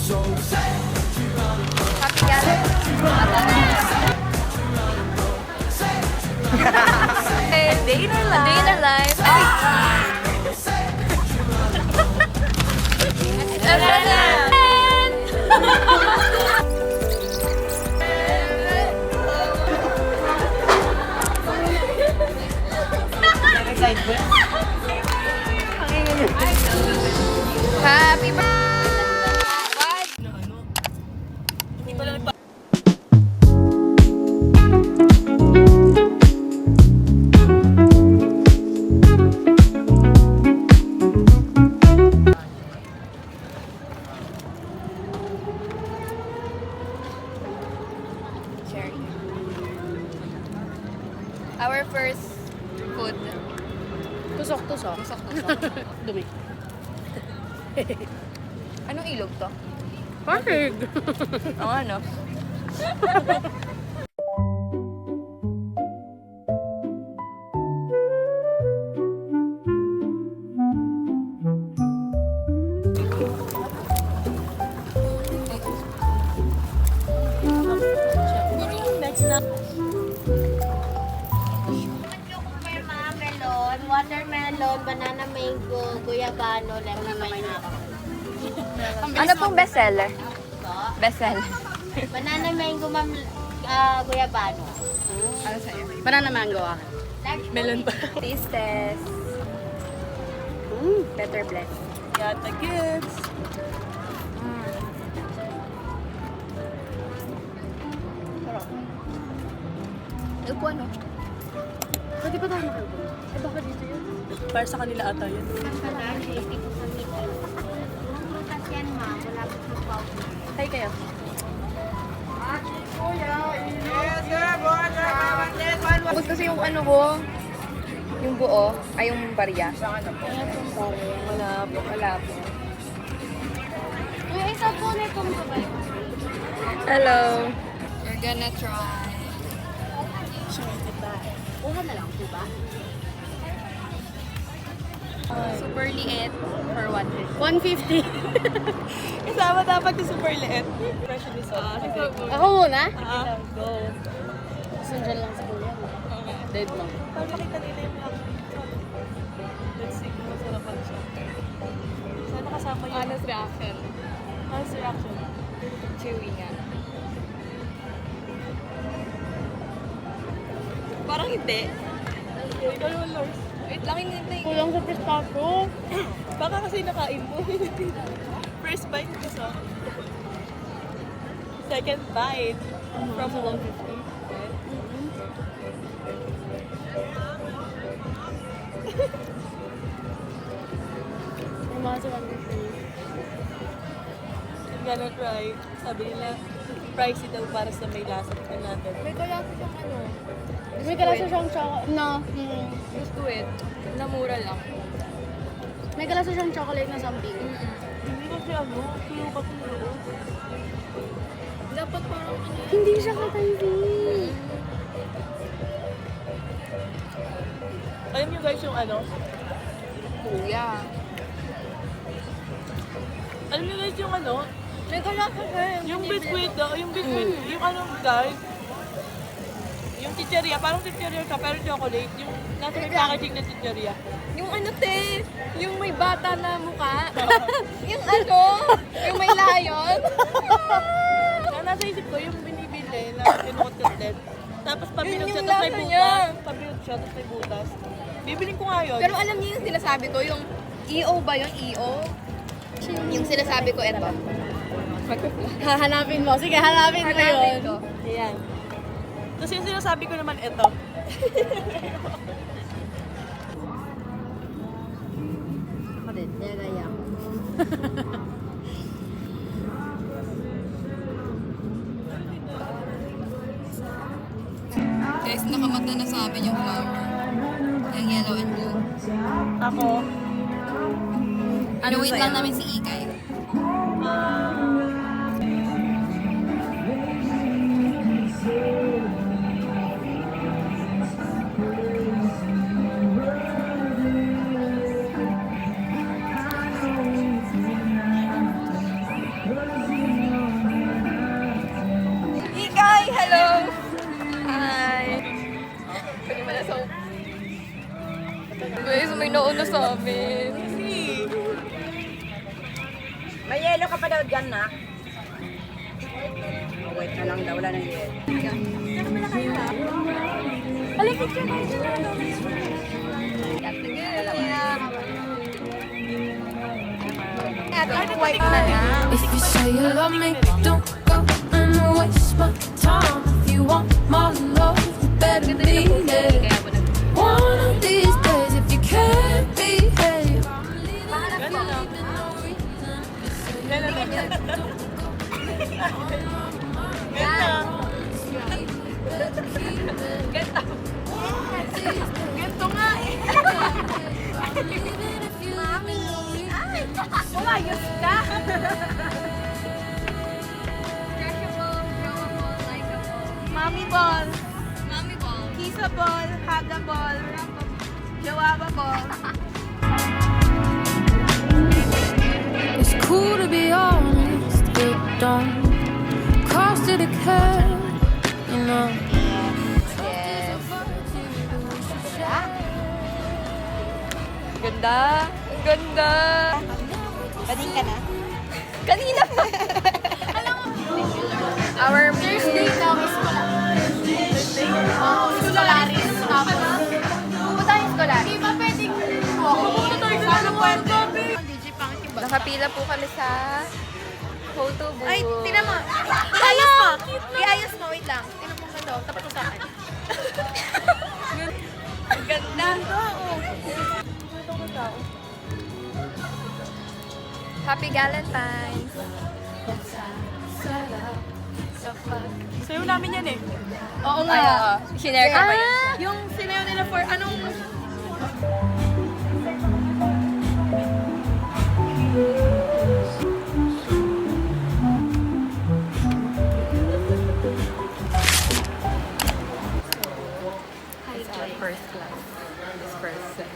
Happy Gala. Hey, day in our life. Day in our life. Happy birthday! Our first food. Tusok-tusok. Dumi. Anong ilog to? Pasig. Oo, ano? Melon, watermelon, banana mango, guyabano, lemon pineapple. Ano pong bestseller? Bestseller. Banana mango, ma'am, guyabano. Ano sa'yo? Banana mango ah. Melon pa. Taste test. Better blend. Yata kids. Ano po ano? Pwede ba tayo makalubo? Eh baka dito yun? Para sa kanila ata yun. Ang prutas yan, ma'am. Wala po sa powder. Tay kayo. Tapos kasi yung ano ko, yung buo, ay yung barya. Wala po. Wala po. Uy, isa po na itong sabay. Hello. We're gonna try. Una na lang, diba? Super liit for 150. 150. Isama dapat yung super liit. Pressure ni Sol. Ako muna? Go. Sundan lang sa kuya. Dead mo. Para makita nila yung vlog. Let's see kung masarapan siya. Sana kasama yung... Honest reaction. Honest reaction. Chewy nga. Parang hindi. Ikaw yung Lors. Wait lang, hindi. Kulang sa pistachio. Baka kasi nakain mo. First bite isa. Second bite. From 150. Yung mga sa 150. I'm gonna try. Sabi nila, pricey daw para sa may lasa. Tignan natin. May kaya ko siyang ano. May kalasa siyang chocolate. No. Gusto it. Namura lang. May kalasa siyang chocolate na something. Hindi kasi ano, tuyo ka tuyo. Dapat parang ano. Hindi siya katansi. Alam niyo guys yung ano? Kuya. Alam niyo guys yung ano? May kaya ko siya. Yung biscuit daw, yung biscuit, yung ano guys? Yung chicheria, parang chicheria siya, pero chocolate. Yung nasa may packaging na chicheria. Yung ano te, yung may bata na mukha. Yung ano, yung may layon. Ang nasa isip ko, yung binibili na kinukot din. Tapos pabilog Yun siya, yung tapos may lasa niya. butas. Pabilog siya, tapos may butas. Bibiling ko nga yun. Pero alam niyo yung sinasabi ko, yung EO ba yung EO? Yung sinasabi ko, eto. Hahanapin mo. Sige, hanapin mo Hanapin yun. ko. Ayan. Tapos yung sinasabi ko naman, ito. Ako din, nagaya ko. Guys, nakamata na sa amin yung flower. Yung yellow and blue. Ako, Ano wait lang namin si Ikay. may nauna sa amin. May yelo ka pa daw dyan, nak? Oh, wait na lang daw, wala na yelo. Alikit ka na. White na lang. If you say you love me, don't go and waste my time. If you want my love, you better be there. One of these days, if you can't behave, I'm leaving for no reason. Ganto nga eh. Mami! Umayos ka! Mommy ball. Mommy ball. Kissable, huggable, jawabable. It's cool to be honest, but don't cost it a care, you know. Yes. Ganda. Ang ganda. Bading ka na? Kanina pa. Our Thursday daw is Scholaris. Tapos, pupunta yung Scholaris. Di ba pwedeng pupunta tayo sa nakapila po kami sa photo booth. Ay, tinan mo. Iayos mo. Iayos mo. Wait lang. Tinan mo ganda. Tapat mo sa akin. Ang ganda. Happy Valentine's. Sayo namin yan eh. Oo Ay, oo. Shinare ko ba yun? Yung sinayaw nila for anong... First class. This person.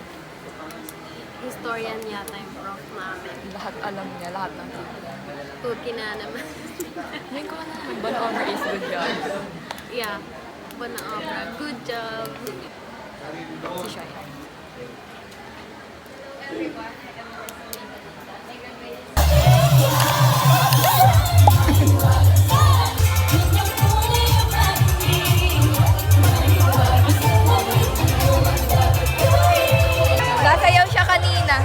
Historian yata yung prof namin. Lahat alam niya, lahat ng Tuki na naman. May ko na. Bon honor is good job. Yeah. Buona obra. Good job. Si Shai. Nasayaw siya kanina.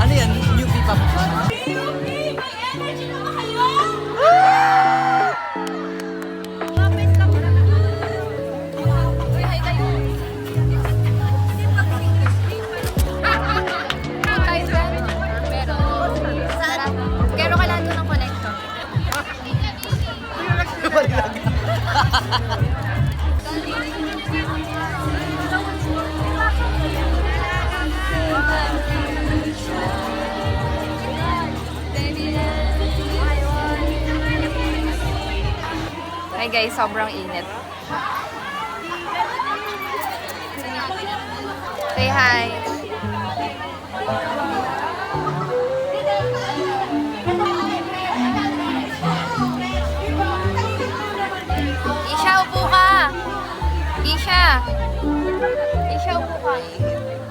Ano yan? New P-pop? Pero kailangan doon ng connector. Hi guys, sobrang init. Say hi. Isha, upo ka. Isha. Isha, upo ka.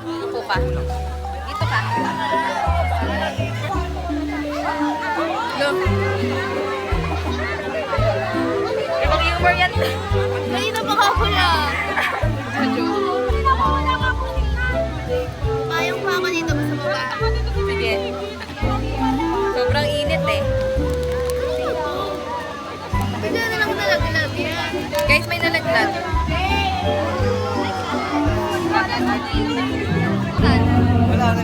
Upo ka. Dito ka. Look. Ibang humor yan. Kanina pa ako lang. Payong pa ako dito sa baba. Sige. Sobrang init eh. Bigla na lang nalaglag yan. Guys, may nalaglag. Wala na.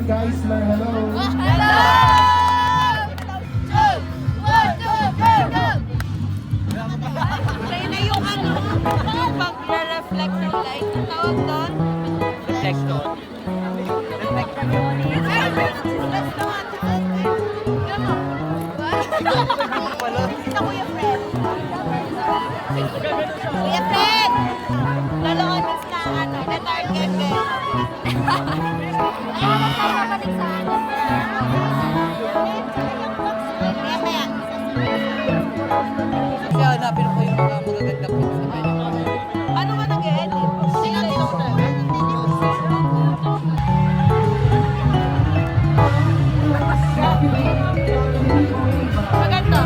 naman guys na hello. Hello! 1, 2, 3, go! Sa'yo na yung ano, pag-reflect ng light. Ang tawag doon? Reflection. Kuya Fred! Dalawang miss na ano, na target eh. Kasi hanapin ko yung mga magaganda po sa kanya. Ano ba nag-edit? Tingnan mo na. Maganda.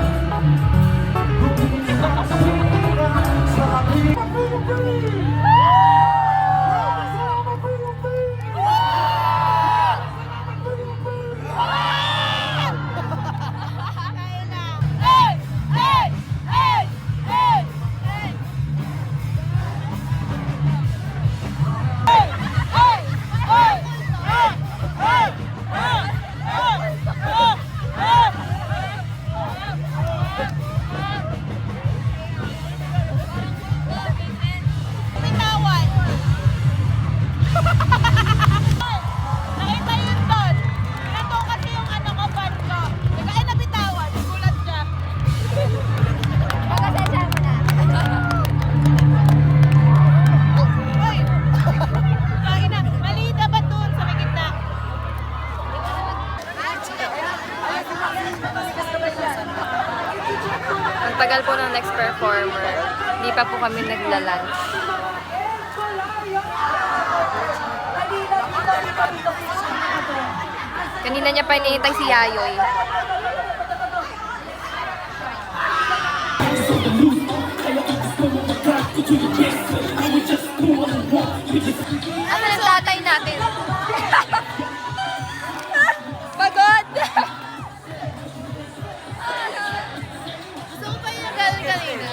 Bitawan! Nakita yun doon. Pinato kasi yung ano ko, fan ko. Bigla ay nabitawan. Gulat siya. Pagkasensya mo na. Uy! Kain na. Maliit na ba doon sa may gitna? Ang tagal po ng next performer. Hindi pa po kami nagla-lunch. Kanina niya pa iniintay si Yayoy. Ano ang tatay natin? Pagod! Gusto ko pa yung galing kanina.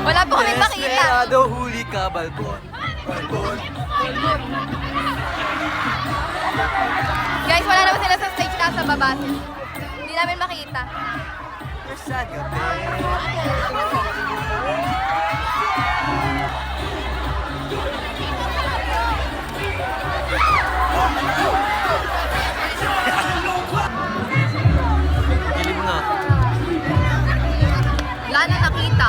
Wala po kami makita. Huli ka, balbon. Balbon. Guys, wala naman sila sa stage, nasa baba. Hindi namin makita. Sa gabi. Pili mo na. Wala na nakita.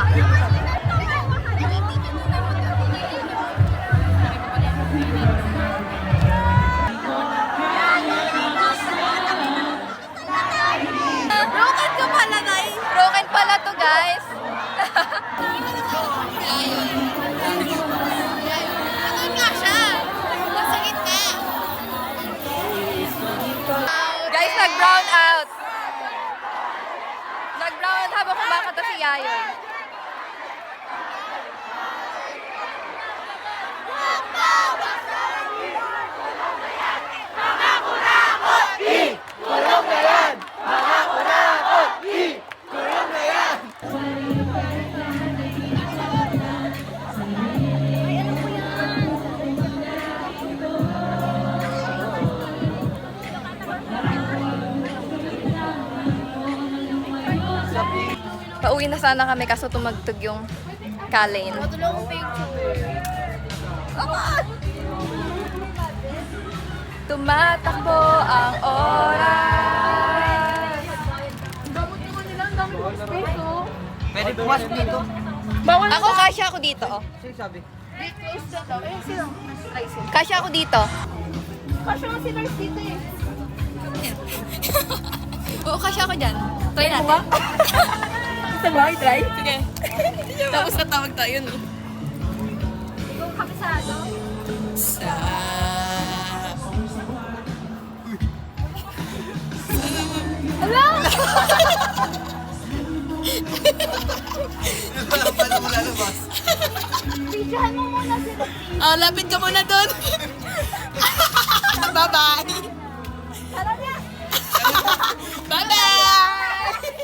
Broken ka pala, guys. Broken pala to, guys. Ano nga siya? Nasa gitna. Guys, nag-brown out. Nag-brown out habang kumakanta si Yayoy. Pauwi na sana kami kaso tumagtog yung Kalane. Matulong ko picture. Tumatakbo ang oras. Pwede pumasok dito. Ako, kasya ako dito. Oh. Sino sabi? Kasya ako dito. Kasi nga si Lars dito eh. Oo, kasya ako dyan. Try natin. Gusto mo, i-try? Sige. Tapos natawag tayo, no? Kabisado. Sa... Hello! Paano mo lalabas? Picturehan mo muna sila. Ah, lapit ka muna doon. Bye-bye. Tara na! Bye-bye!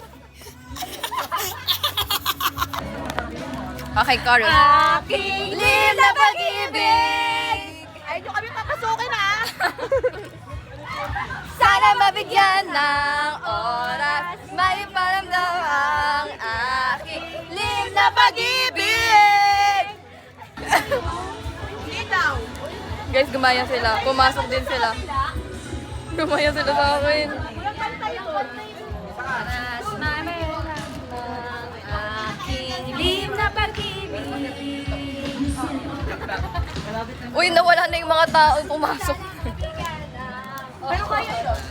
kay Carol. Aking Lim na pag-ibig! Ay, nyo kami papasukin ha! Sana mabigyan ng oras, may paramdam ang aking lim na pag-ibig! Hindi daw. Guys, gumaya sila. Pumasok din sila. Gumaya sila sa akin. Walang kanta yun. Oras, may paramdam ang aking lim na pag-ibig. Uy, nawala na yung mga tao pumasok. Pero kaya doon.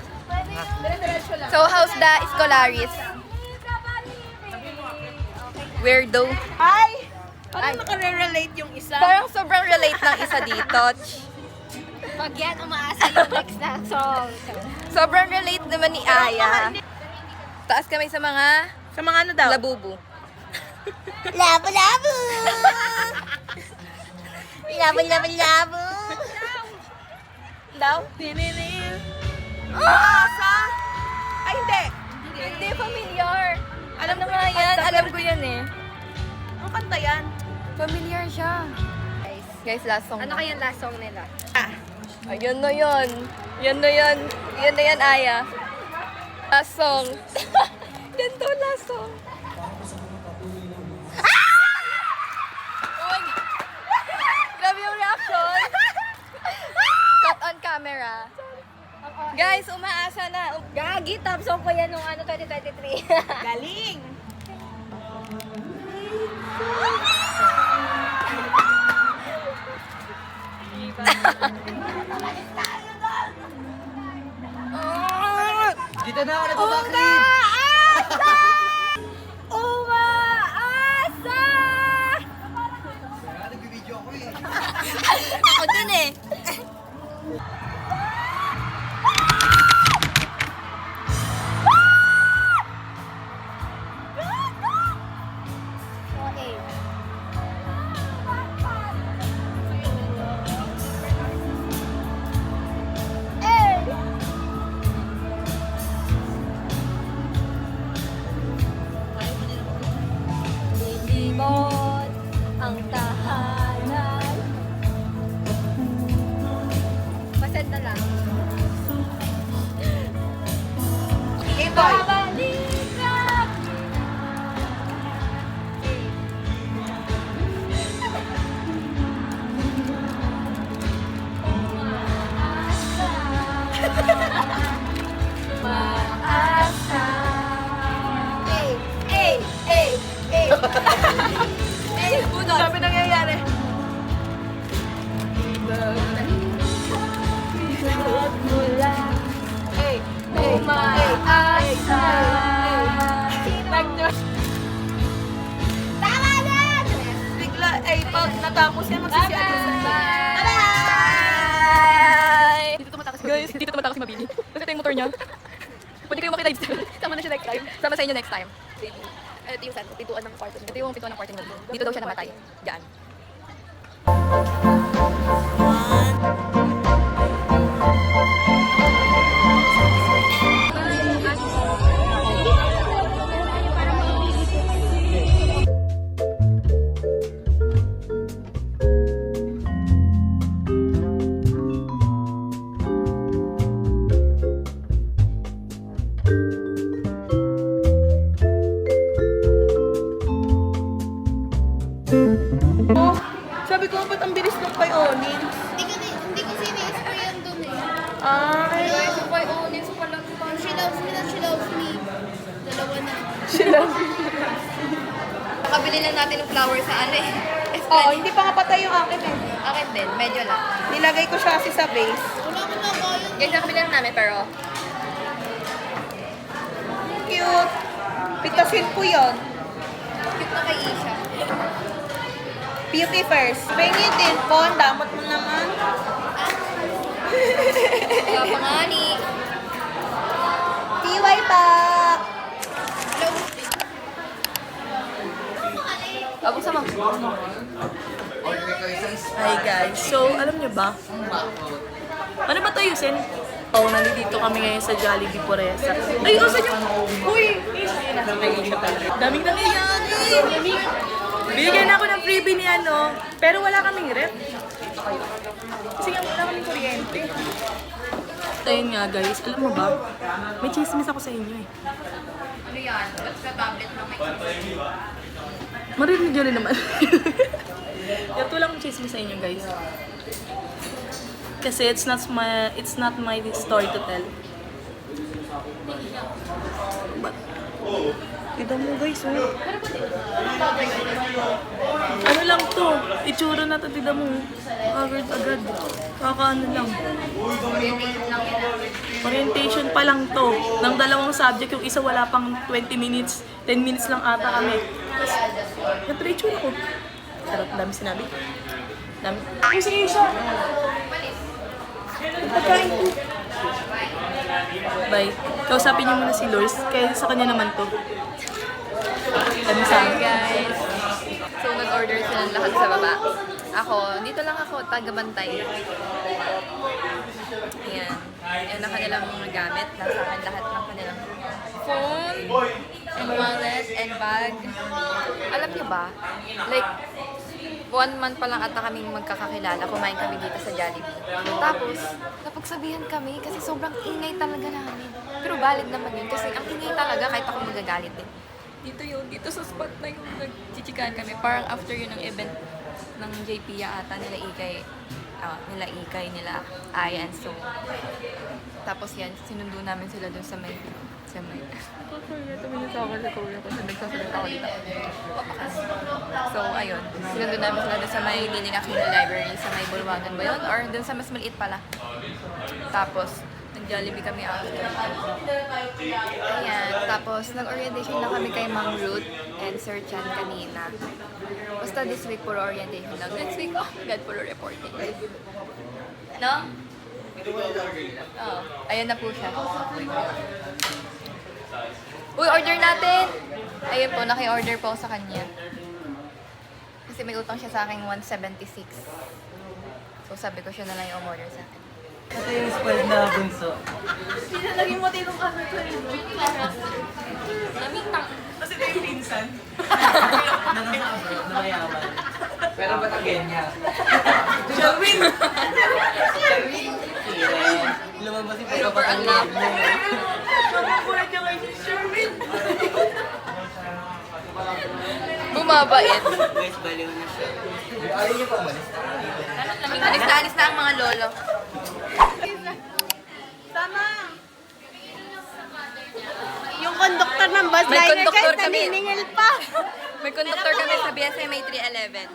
Dire-diretso lang. So, how's the Escolaris? Weirdo. Ay! Parang makare-relate yung isa. Parang sobrang relate ng isa dito. Pag yan, umaasa yung next na song. Sobrang relate naman ni Aya. Taas kami sa mga Sa mga ano daw? labubu. Labo-labo! Labo-labo-labo! Daw? Dininin. Asa? Ay, hindi. Hindi familiar. Alam Ano ko nga yung yan? kanta, Alam pero- ko yan eh. Ang kanta yan. Familiar siya. Guys, last song. Ano kayang last song nila? Ayun na yun. Yan na yan. Yan na yan, Aya. Last song. Yan to, last song. Oh my God. Grabe yung reaction. Cut on camera. Guys, umaasa na. Gagi, top song ko yan nung 2023. Galing! Dito na ako nagbabaklip. Umaasa! Nag-video ako eh. Ako din eh. Okay. Lilimot ang tahanan. Pasend na lang. Ibabalik lang. Maasa. Hey, hey, hey, hey. Hey, bunot. Sabi nangyayari. Bunot mula. Hey, hey, umaasa. Tama na! Bigla, ay, pag natapos yan, magsisiyan sa Bye! Guys, dito tumatakas si Mabini. Kasi ito yung motor niya. Pwede kayo makita dito. Sama na siya next time. Sama sa inyo next time. Ito yung pintuan ng kwarto niya. Ito yung pintuan ng kwarto niya. Dito daw siya namatay. Diyan. Sabi ko, ba't ang bilis ng kay Onin? Hindi ko sini-spray yan dun eh. Ay, Guys, so by Onyx pala. She loves me na she loves me. Dalawa na. Nakabili lang natin ng flower sa ano eh. oo, hindi pa nga patay yung akin eh. Akin din, medyo lang. Nilagay ko siya kasi sa base. Wala ko na kaya. Guys, nakabili lang namin pero Cute. Pitasin ko yon. cute na kay Isha. Beauty first. Pengitin ko, ang damot mo naman. Kaya pa nga ni. TY pa. Abog sama. Hi guys. So, alam niyo ba? Ano ba tayo, Yusin? Oh, nandito kami ngayon sa Jollibee Puresa. Ay, oh, saan yung... Uy! Daming nangyayari! Binigyan ako ng freebie ni ano, pero wala kaming rep. Kasi nga wala kaming kuryente. Ayun nga guys, alam mo ba? May chismis ako sa inyo eh. Ano yan? Ba't sa tablet lang may Marinig nyo rin naman. Ito lang ang chismis sa inyo guys. Kasi it's not my story to tell. But, ito mo guys, oh. Ano lang to? Itsura na to, tida mo. Agad. Kakaano lang. Orientation pa lang to. Ng dalawang subject, yung isa wala pang 20 minutes. 10 minutes lang ata kami. Tapos, nag-itsura ko. Sarap, dami sinabi. Dami. Ay, sige siya! Pagkain ko. Bye. Kausapin niyo muna si Lors, kaya sa kanya naman to. Dami sa Hi guys! So nag-order silang lahat sa baba. Ako, dito lang ako, taga-bantay. Ayan. Yan ang kanilang mga gamit. Nasa akin lahat ng kanilang phone, and wallet, and bag. Alam niyo ba? Like, 1 month pa lang ata kaming magkakakilala. Kumain kami dito sa Jollibee. Tapos, napagsabihan kami kasi sobrang ingay talaga namin. Pero valid naman yun kasi ang ingay talaga kahit ako magagalit din. Dito yun, dito sa spot na yung nagchichikahan kami. Parang after yun ng event ng JP ata nila Ikay, nila Ayan. So, tapos yan, sinundo namin sila dun sa may tumingin sa akin sa kuya ko. Nagsasalita ako dito. So, ayun. Sinundo namin sila dun sa may Nining Aquino Library, sa may Bulwagan ba yun? Or dun sa mas maliit pala. Tapos, nag-Jollibee kami after. Ayan. Tapos, nag-orientation na kami kay Ma'am Ruth and Sir Chan kanina. Basta this week, puro orientation lang. Next week, oh my God, puro reporting. No? Oh, ayan na po siya. Uy, order natin! Ayun po, naki-order po ako sa kanya. Kasi may utang siya sa akin 176. So sabi ko siya na lang yung umorder sa akin. Ito yung spoiled na bunso. Naging motivong kami ko rin. Namintang. Kasi ito yung pinsan. Na mayaman. Pero ba't ang genya? Sherwin! Lumabas yung pagkapatangin mo. Makakulat niya kayo si Sherwin! Bumabait. Guys, baliw na siya. Ayaw niyo pa umalis. Alis na ang mga lolo. Sama! Yung conductor ng bus May liner conductor guys, kami. naniningil pa. May conductor kami sa BSMA 311.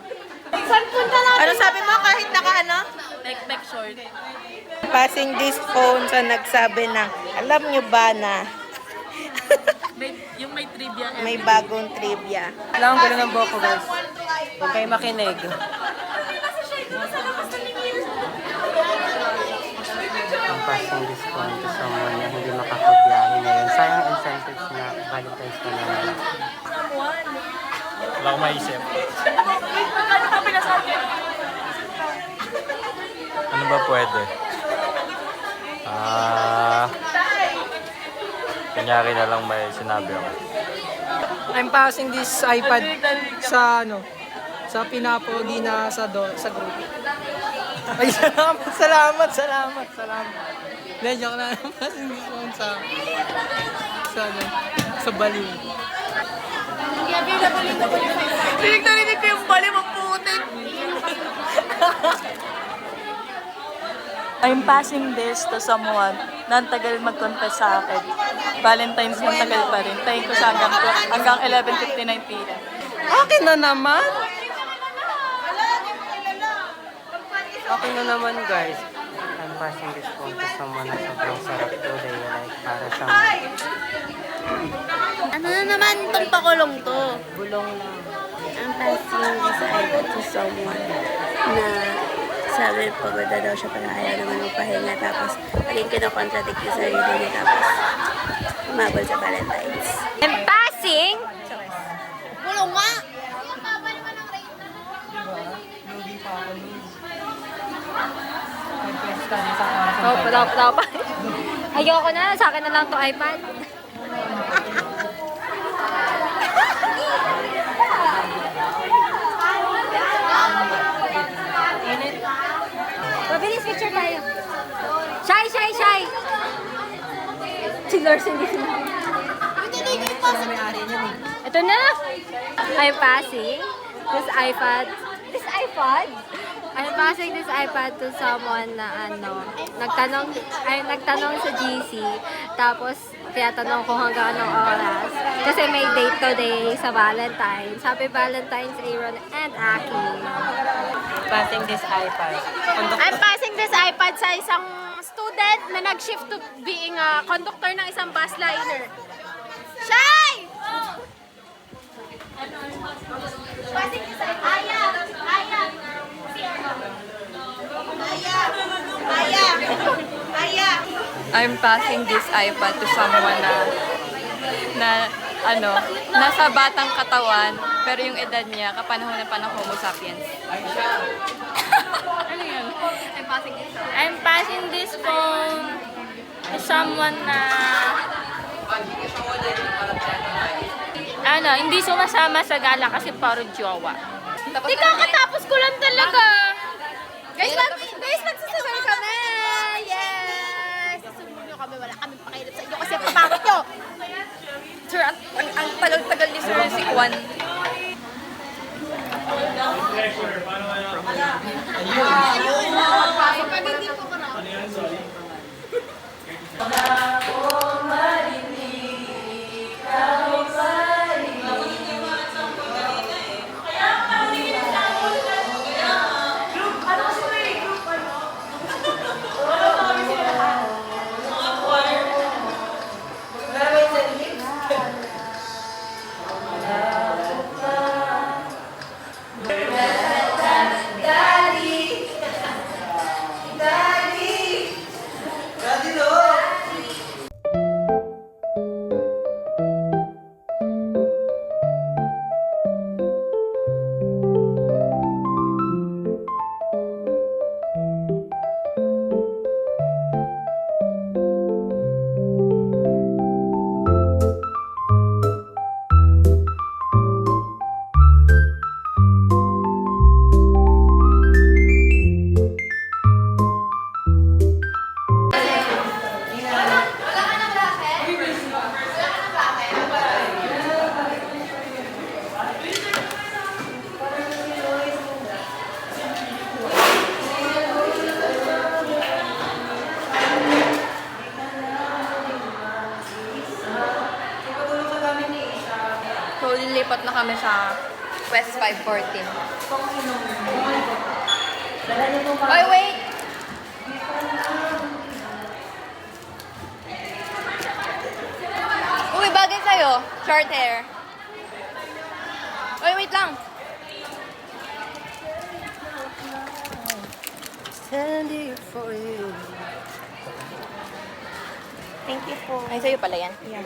Saan punta natin? Ano sabi mo kahit naka ano? Back short. Passing this phone sa nagsabi na, alam nyo ba na Yung may trivia. may bagong trivia? Kailangan ko ng boko, guys. Huwag kayo makinig. Ang passing discount to someone na hindi makakabiyahe ngayon. Sayang incentives na Valentine's na naman. Wala akong maisip. Ano ka pinasabi? Ano ba pwede? Kunyari na lang may sinabi ako. I'm passing this iPad sa sa pinapogi na sa group. Ay, salamat. Hindi, joke na. I'm passing this one sa baliw. Narinig ko yung bali, maputin. I'm passing this to someone na ang tagal mag-confess sa akin. Valentine's mo tagal pa rin. Tayin ko siya hanggang 11:59 p.m. Akin na naman. Okay na naman, guys. I'm passing this phone to someone na sobrang sarap today. Like, para siyang Ano na naman itong pakulong to? bulong lang. Ang passing this iPad to someone na sabi pagod na daw siya pero ayaw naman magpahinga tapos naging kinocontradict yung sarili niya tapos umabol sa Valentine's. And passing! Pulong nga! Oh, pataw pa. Ayoko na, sa akin na lang to iPad. bachelor's hindi sinabi. Ito na! I'm passing this iPad. I'm passing this iPad to someone na nagtanong sa GC, tapos tinatanong ko hanggang anong oras. Kasi may date today sa Valentine's. Happy Valentine's, Aaron and Aki. Passing this iPad. I'm passing this iPad sa isang student na nag-shift to being a conductor ng isang bus liner. Shy! Passing this iPad. I'm passing this iPad to someone na nasa batang katawan, pero yung edad niya, kapanahonan pa ng Homo sapiens. Ano yun? I'm passing this phone to someone na hindi sumasama sa gala kasi paro jowa. Di kakatapos ko lang talaga. Guys, magsasabay kami! Yes! Susunod kami, wala kami pakilap sa inyo kasi pangit nyo! Sir, ang tagal-tagal ni Sir si Kwan. So, lilipat na kami sa West 514. Oy, wait! Uy, bagay sa'yo. Short hair. Oy, wait lang. Thank you po. Ay, sa'yo pala yan. Hindi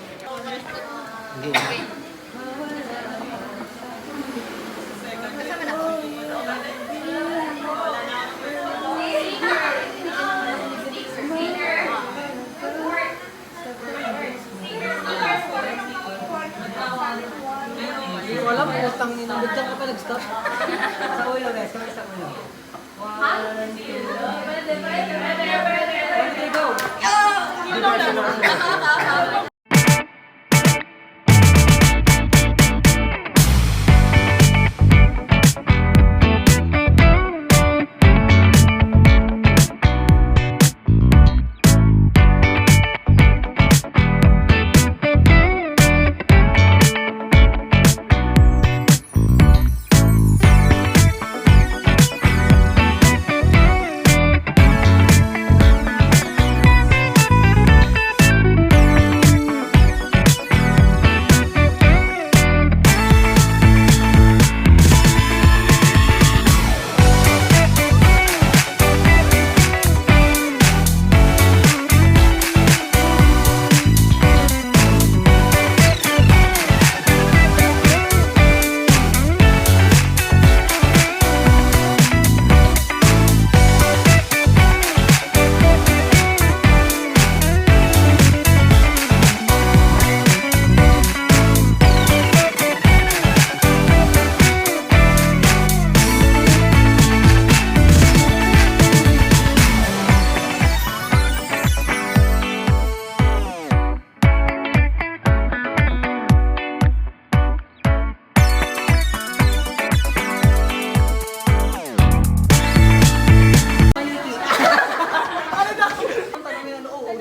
ko alam, utang nila. Ba't dyan ka pa nag-stop? Sa ulo, guys. Kami sa ulo. 1, 2, 3, go!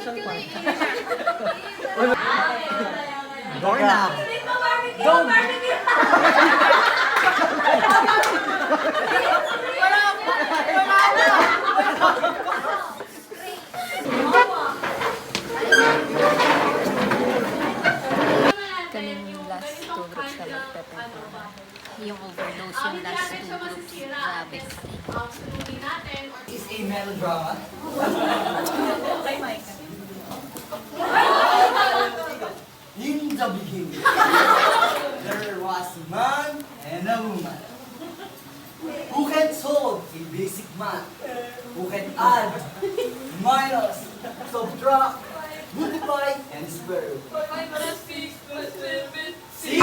social part. Doorknob. Kaming last two groups na magpe-perform. Yung overdose yung last two groups. Grabe. Is a melodrama. In the beginning, there was a man and a woman who can solve a basic math, who can add, minus, subtract, multiply, and square. 6, 7!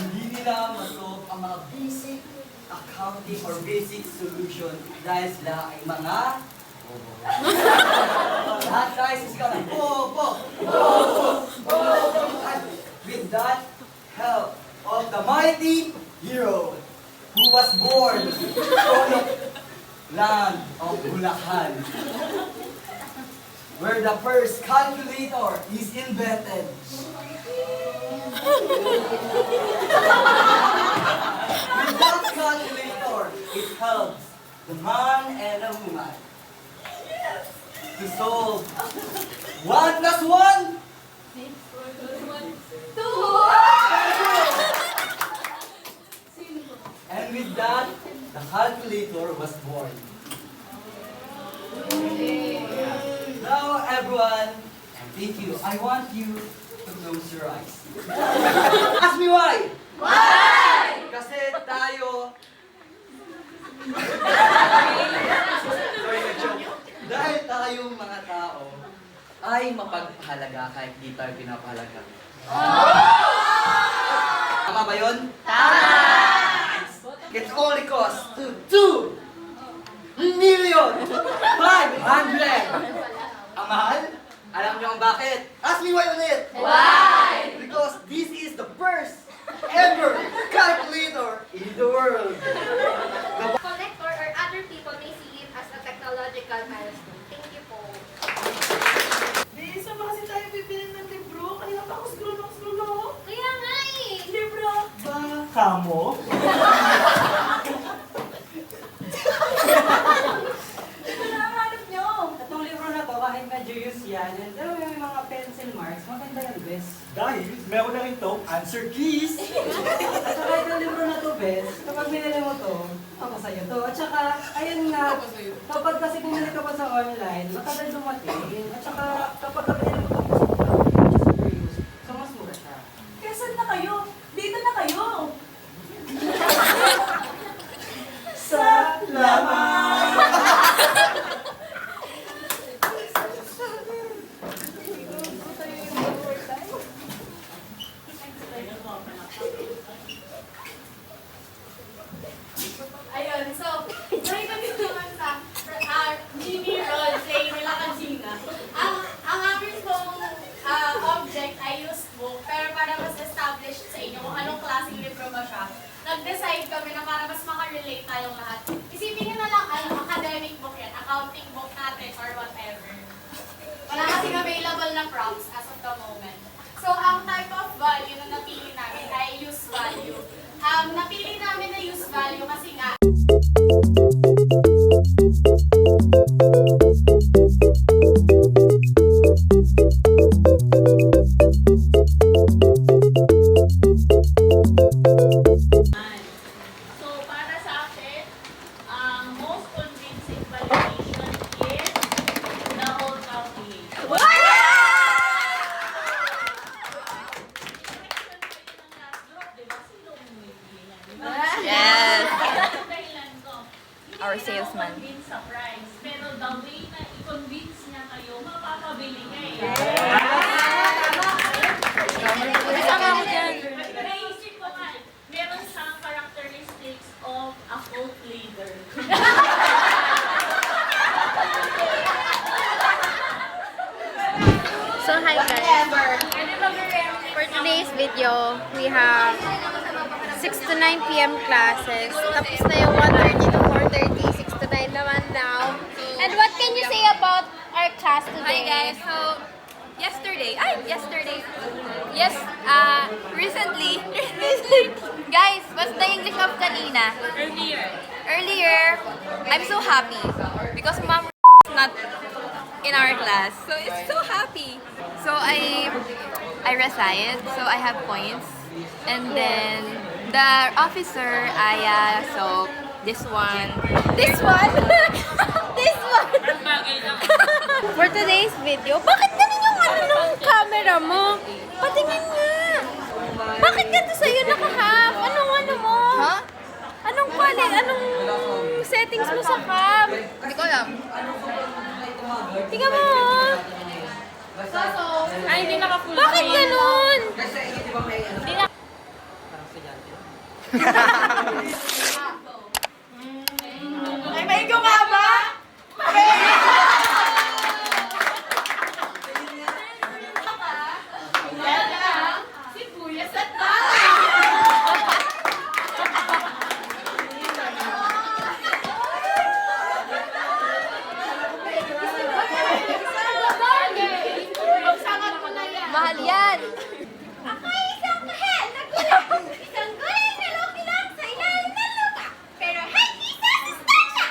Hindi nila masolve ang mga basic accounting or basic solution dahil sila ay mga lahat guys is gonna And with that help of the mighty hero who was born from the land of Bulacan, where the first calculator is invented. With that calculator, it helps the man and the woman to solve 1 plus 1. And with that, the calculator was born. Now, everyone, and thank you. I want you to close your eyes. Ask me why? Why? Kasi tayo... Sorry, nag-joke. Dahil tayong mga tao ay mapagpahalaga kahit di tayo pinapahalaga. Tama ba yun? Tama! It only costs to 2,500,000! Ang mahal? Alam niyo ang bakit? Ask me why ulit! Why? Because this is the first ever calculator in the world. Collector or other people may see it as a technological milestone. Thank you po. Di, saan ba kasi tayo bibili ng libro? Kanina pa ako scroll ako. Kaya nga eh! Libro! Ba, kamo? Hinahanap nyo! Itong libro na to, kahit medyo use yan, pero may mga pencil marks, maganda yan, bes. Dahil, meron na rin to, answer keys. At saka itong libro na to, bes, kapag binili mo to, ako sa'yo to. At saka, ayun nga, kapag kasi bumili ka pa sa online, matagal dumating. At saka, kapag binili mo to, so mas mura siya. Kaya saan na kayo? Dito na kayo! Salamat! Ayun, so, may naman sa Jimmy Roll saying nila kanina. Ang amin pong object ay used book, pero para mas established sa inyo kung anong klaseng libro ba siya, nag-decide kami na para mas makarelate tayong lahat. Isipin nyo na lang, academic book yan, accounting book natin, or whatever. Wala kasing available na prompts as of the moment. So, ang type of value na napili namin ay use value. Napili namin na use value kasi nga, So, para sa akin, ang most convincing validation is the whole calculation. Yes! Dahilan ko, hindi Our nila ako salesman. convince sa price, pero the way na i-convince niya kayo, mapapabili niya eh. Kasama ako dyan. Naisip ko nga, meron siyang characteristics of a cult leader. so hi guys. For today's video, we have 6 to 9 p.m. classes. Tapos na yung 1:30 to 4:30, 6 to 9 naman now. And what can you say Hi guys, so recently, guys, what's the English of kanina? Earlier, I'm so happy because mom is not in our class, so it's so happy. So I recite, so I have points, and then the officer, Aya, so this one, this one. For today's video, bakit ganun yung ano ng camera mo? Patingin nga. Bakit ganito sa'yo naka-half? Anong mo? Ha? Anong settings mo sa cam? Hindi ko alam. Tingnan mo. Ay, hindi naka-full. Bakit ganun? Ay, may gumaba! Mahal yan. Ako'y isang kahel na gulay. Isang gulay na lukilak sa ilalim ng lupa. Pero hindi sa sustansya.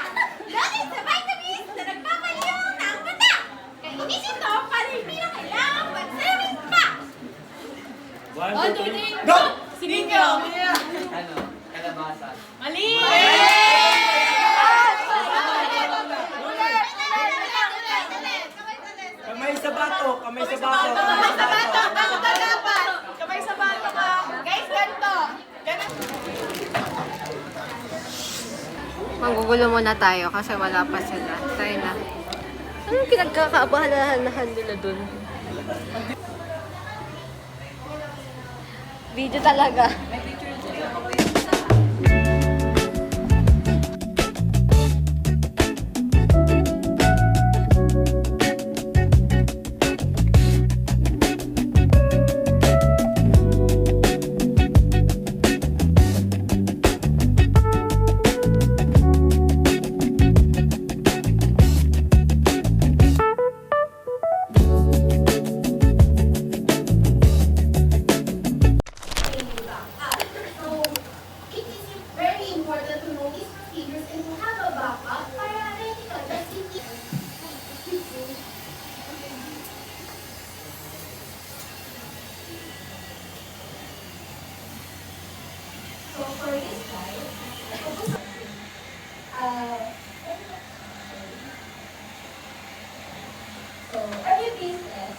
Lagay sa vitamins na nagpapaliw ng mata. Kainis ito para hindi na kailangan mag-serving pa. One, two, three. Go! Ninyo! Ano? Kalabasa. Mali! Kamay sa bato! Kamay sa bato! Kamay sa bato ka! Guys, ganito! Manggugulo muna tayo kasi wala pa sila. Tayo na. Anong pinagkakaabalahan nila dun? Video talaga. Very important to know these procedures and to have a backup para ready ka just in case. So for this slide, so every business,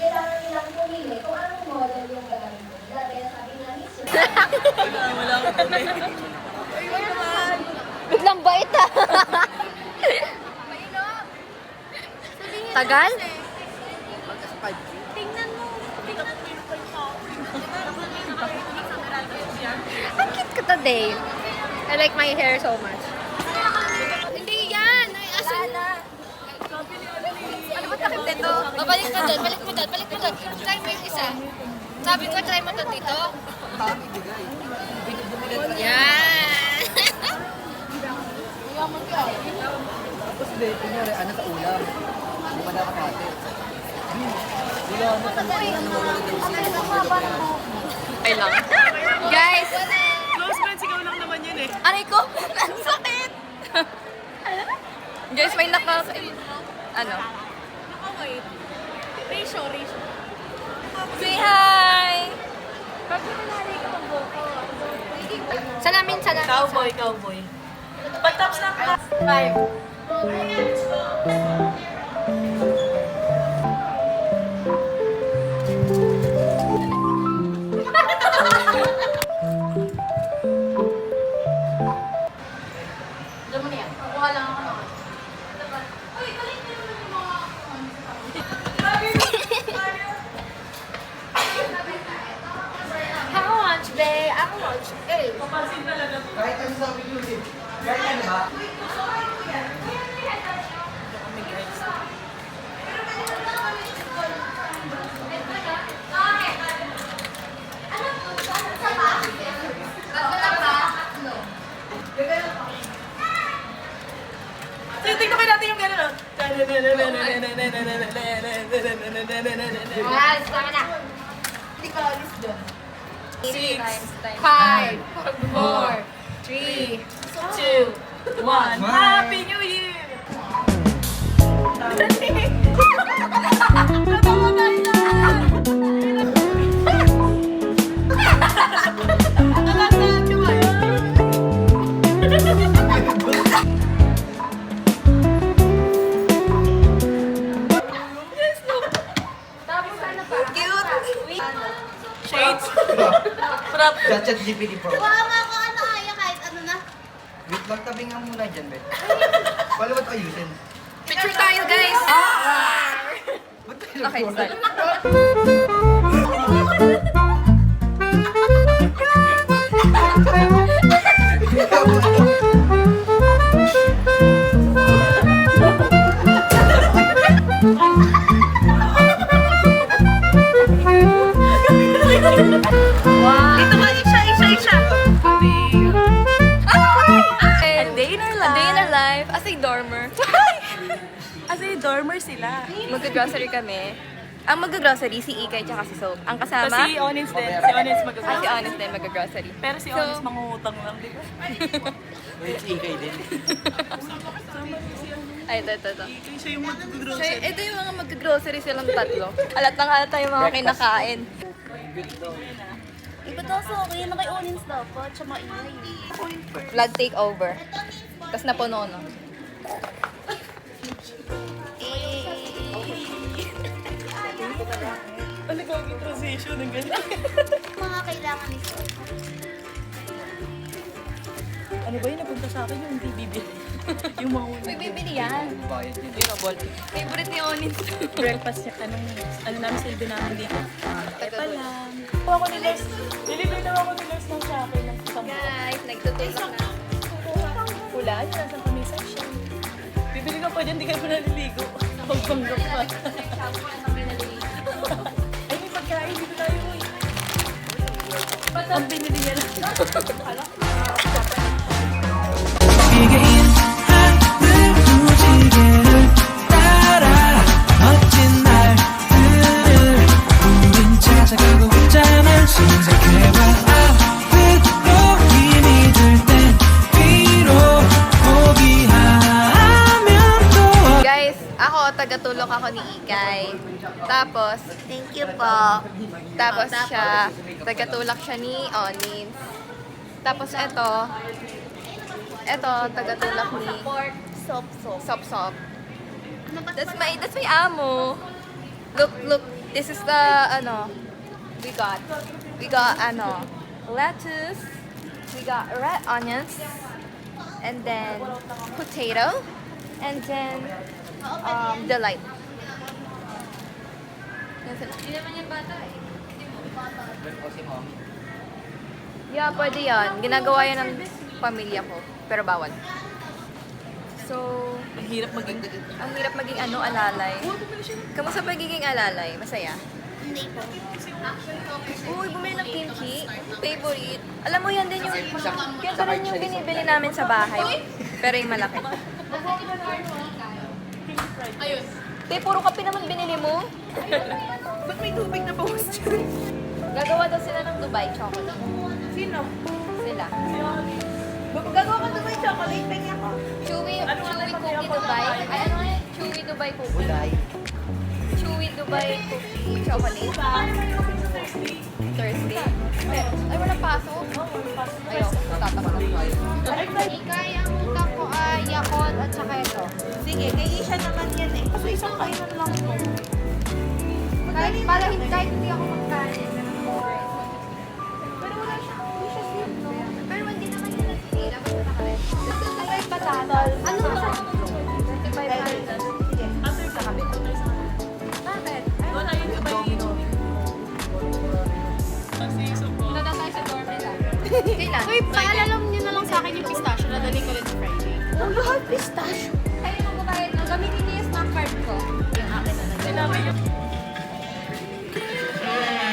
kailangan nilang pumili kung anong model yung gagawin mo. Dati sabi nga ni Sir, biglang bait ah. Tagal? Tingnan mo. Ang cute ka today. I like my hair so much. Hindi yan. Ay, asan na? Ano ba takip dito? Balik mo doon. Try mo yung isa. Sabi ko, try mo to dito. Yan. Tapos hindi, kunyari, ano sa ulam? Hindi pa dapat natin. Okay lang. Guys! Close friends, ikaw lang naman yun eh. Aray ko! Ang sakit! Guys, may naka... Ano? Ratio. Say hi! Salamin. Cowboy. Pag-tops na ka. 5. How much, babe? How much? Eh. Kahit ano sabi ko, kahit ano ba? Five, four, three, two, one. Happy New Year! Shades. Chat GPT Pro. Mama ko ano kaya kahit ano na. Wait lang, tabi nga muna dyan, Ben. Paano ba't ayusin? Picture tayo, guys! Ba't tayo Okay, start. Dito ka, Isha. A day in our life as a dormer. As a dormer sila. Mag-grocery kami. Ang mag-grocery, si Ikay tsaka si Soap. Ang kasama, Tapos si Onyx din. Si Onyx si mag-grocery. Honest din mag-grocery. Pero si Onyx mangungutang lang, di ba? Wait, ikay din. Ay, ito. Siya yung So, mag-grocery. ito yung mga mag-grocery silang tatlo. Alat na nga tayo mga kinakain. Iba daw sa akin, na kay Onyx dapat, siya maingay. Vlog takeover. Tapos napuno, no? Ano gagawin transition ng ganyan? Mga kailangan nito. Ano ba yun? Napunta sa akin yung hindi bibili. Yung mga May bibili yan. Bayad yun. Favorite ni Onis. breakfast niya. Ano namin silbi namin dito? Kape lang. Ako ni Les. Nilibay daw ako ni Les ng Shopee ng isang Guys, nagtutulak na. pula. Yun, nasa kami section. Bibili ka pa dyan, di kayo pa naliligo. Pagpanggap pa. Ay, may pagkain. Dito tayo mo eh. Ang binili niya lang. 비개인 하늘 무지개를 따라 멋진 날들을 우린 찾아가고 있잖아 순삭해봐 앞으로 힘이 들 땐 뒤로 포기하면 또 Guys, ako, tagatulok ako ni Ikay. Tapos, Thank you po. tapos siya, tagatulak siya ni Onis. Tapos eto, tagatulak ni Sop. Sop. That's my amo. Look, this is the, we got, lettuce, we got red onions, and then potato, and then, delight. Hindi naman yung bata eh. Yeah, pwede yan. Ginagawa yan ng pamilya ko, pero bawal. So, Ang hirap maging... alalay. Kamusta pagiging alalay? Masaya? Hindi po. Uy, bumili ng kimchi. Favorite. Alam mo, yan din yung... Yan rin yung binibili namin sa bahay. Pero yung malaki. Ayun. Te, puro kape naman binili mo. Ba't may tubig na bawas dyan? Gagawa daw sila ng Dubai chocolate. Sino? Sila. Gagawa ka Dubai chocolate, pengi ako. Chewy cookie Dubai. Ay, ano nga yun? Chewy Dubai cookie. Bulay. Chewy Dubai cookie chocolate. Thursday. Ay, walang pasok. Ayaw, tatama na po. Ikay, ang utang ko ay Yakult at saka ito. Sige, kay Isha naman yan eh. Kaso isang kainan lang to. Kahit hindi ako magkain. Pero wala siya. Hindi siya sweet, no? Pero hindi naman yun nagtitira. Basta nakalit. Ay, patatas. Ano ba siya? 35 pesos. Sige. Sa kabit. Bakit? Wala yun sa Domino. Punta na tayo sa dorm nila. Kailan? Uy, paalala niyo na lang sa akin yung pistachio. Nadali ko rin sa Friday. Ang lahat pistachio. Kayo nang magbayad na. Gamitin niyo yung snack card ko. Yung akin na nandun.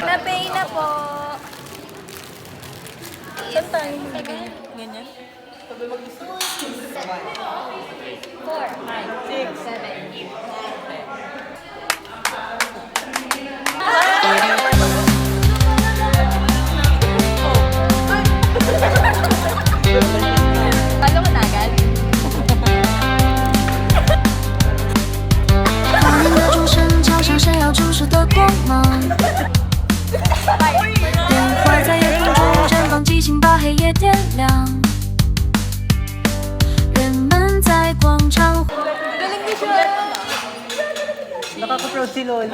Na-pay na po. Saan tayo magbigay? Ganyan? 4, 5, 6, 7, 8, 9, 电话在夜空中绽放，激情把黑夜点亮。人们在广场。 Nakaka-proud si Lola.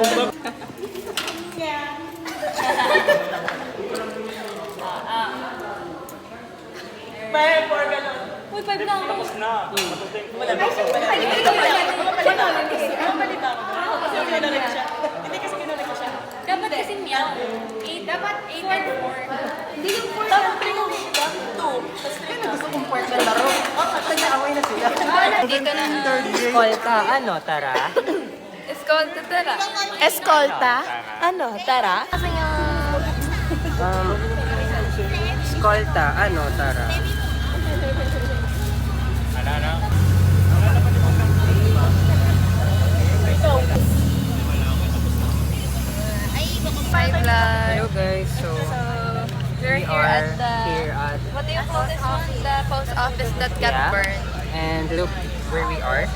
Dapat kasi meow. Dapat 8 and 4. Hindi yung 4 sa 2. Dito na. Escolta, ano, tara? Escolta, tara. Escolta? Ano, tara? Escolta, ano, tara? Five Live. Hello guys, so We're we here are at the... here at What do you call this one? The post office that got Yeah. burned. and look where we are.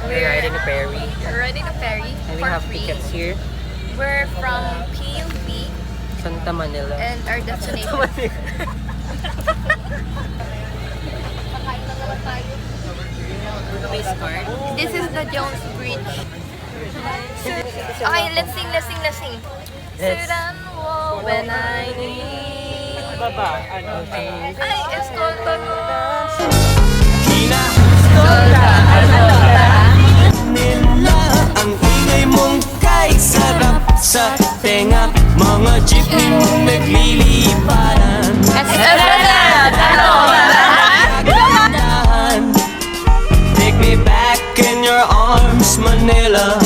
We're riding a ferry We're riding a ferry and we for have free. tickets here. We're from PUP Santa Manila. and our destination. This is the Jones Bridge. Okay, let's sing. Sudan wo when I need. Ay, escolta mo. Nila ang ingay mong kay sarap sa tenga. Mga jeepney mong nagliliparan. Take me back in your arms, Manila.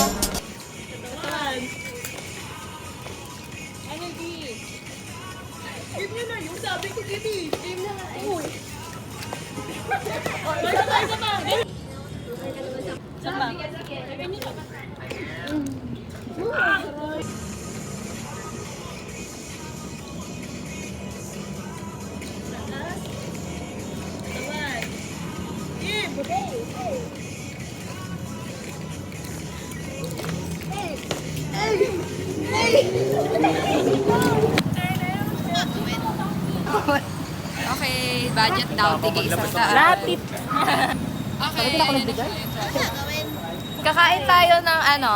Okay, budget daw. Tigay isang taan. Okay. Kakain tayo ng ano.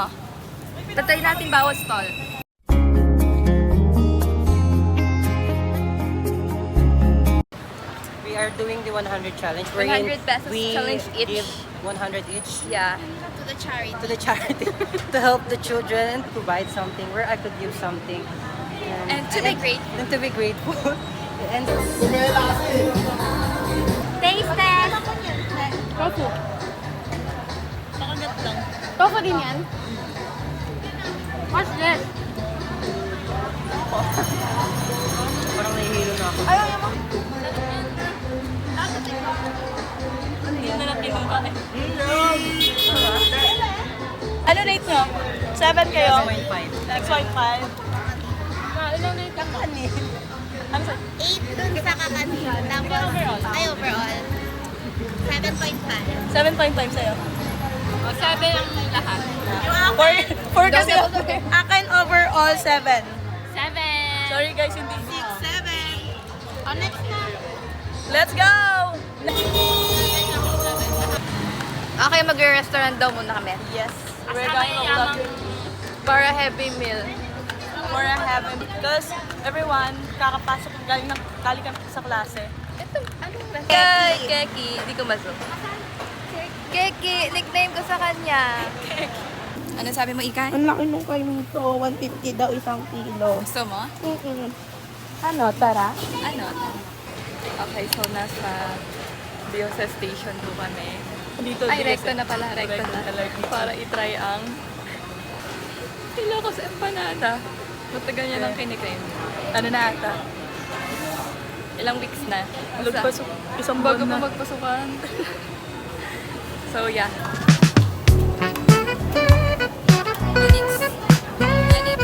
Tatay natin bawat stall. We are doing the 100 challenge. 100 pesos we challenge each. Give 100 each Yeah. to the charity to help the children and provide something where I could give something. And to be grateful. And to be grateful. And Taste test. Tofu. Tofu din yan. What's this? parang nahihilo na ako. Ano rate nyo? 7 kayo? 6.5. 6.5. Ilang rate ka? 8 dun sa kakanin. Tapos, ay overall. 7.5. 7.5 sa'yo. O, 7 ang lahat. For kasi, akin overall 7. 7. Sorry guys, hindi. 7. On next na. Let's go! Okay, mag-restaurant daw muna kami. Yes. We're going to vlog Para heavy meal. for a heaven. Because everyone, kakapasok galing kami sa klase. Ito, anong restaurant? Keki. Hindi ko maso. Keki. Nickname ko sa kanya. Ano sabi mo, Ikay? Ang laki nung kayo nito. 150 daw isang kilo. Gusto mo? Ano, tara? Ano? Okay, so nasa Diosa Station po kami. Dito, Ay, recto na pala. Recto na. Para itry ang Ilocos empanada. Matagal niya lang kiniklaim. Ano na ata? Ilang weeks na. Lagpasok. Isang Bago buwan pa na. magpasukan. So, yeah. Yanix. Yanix.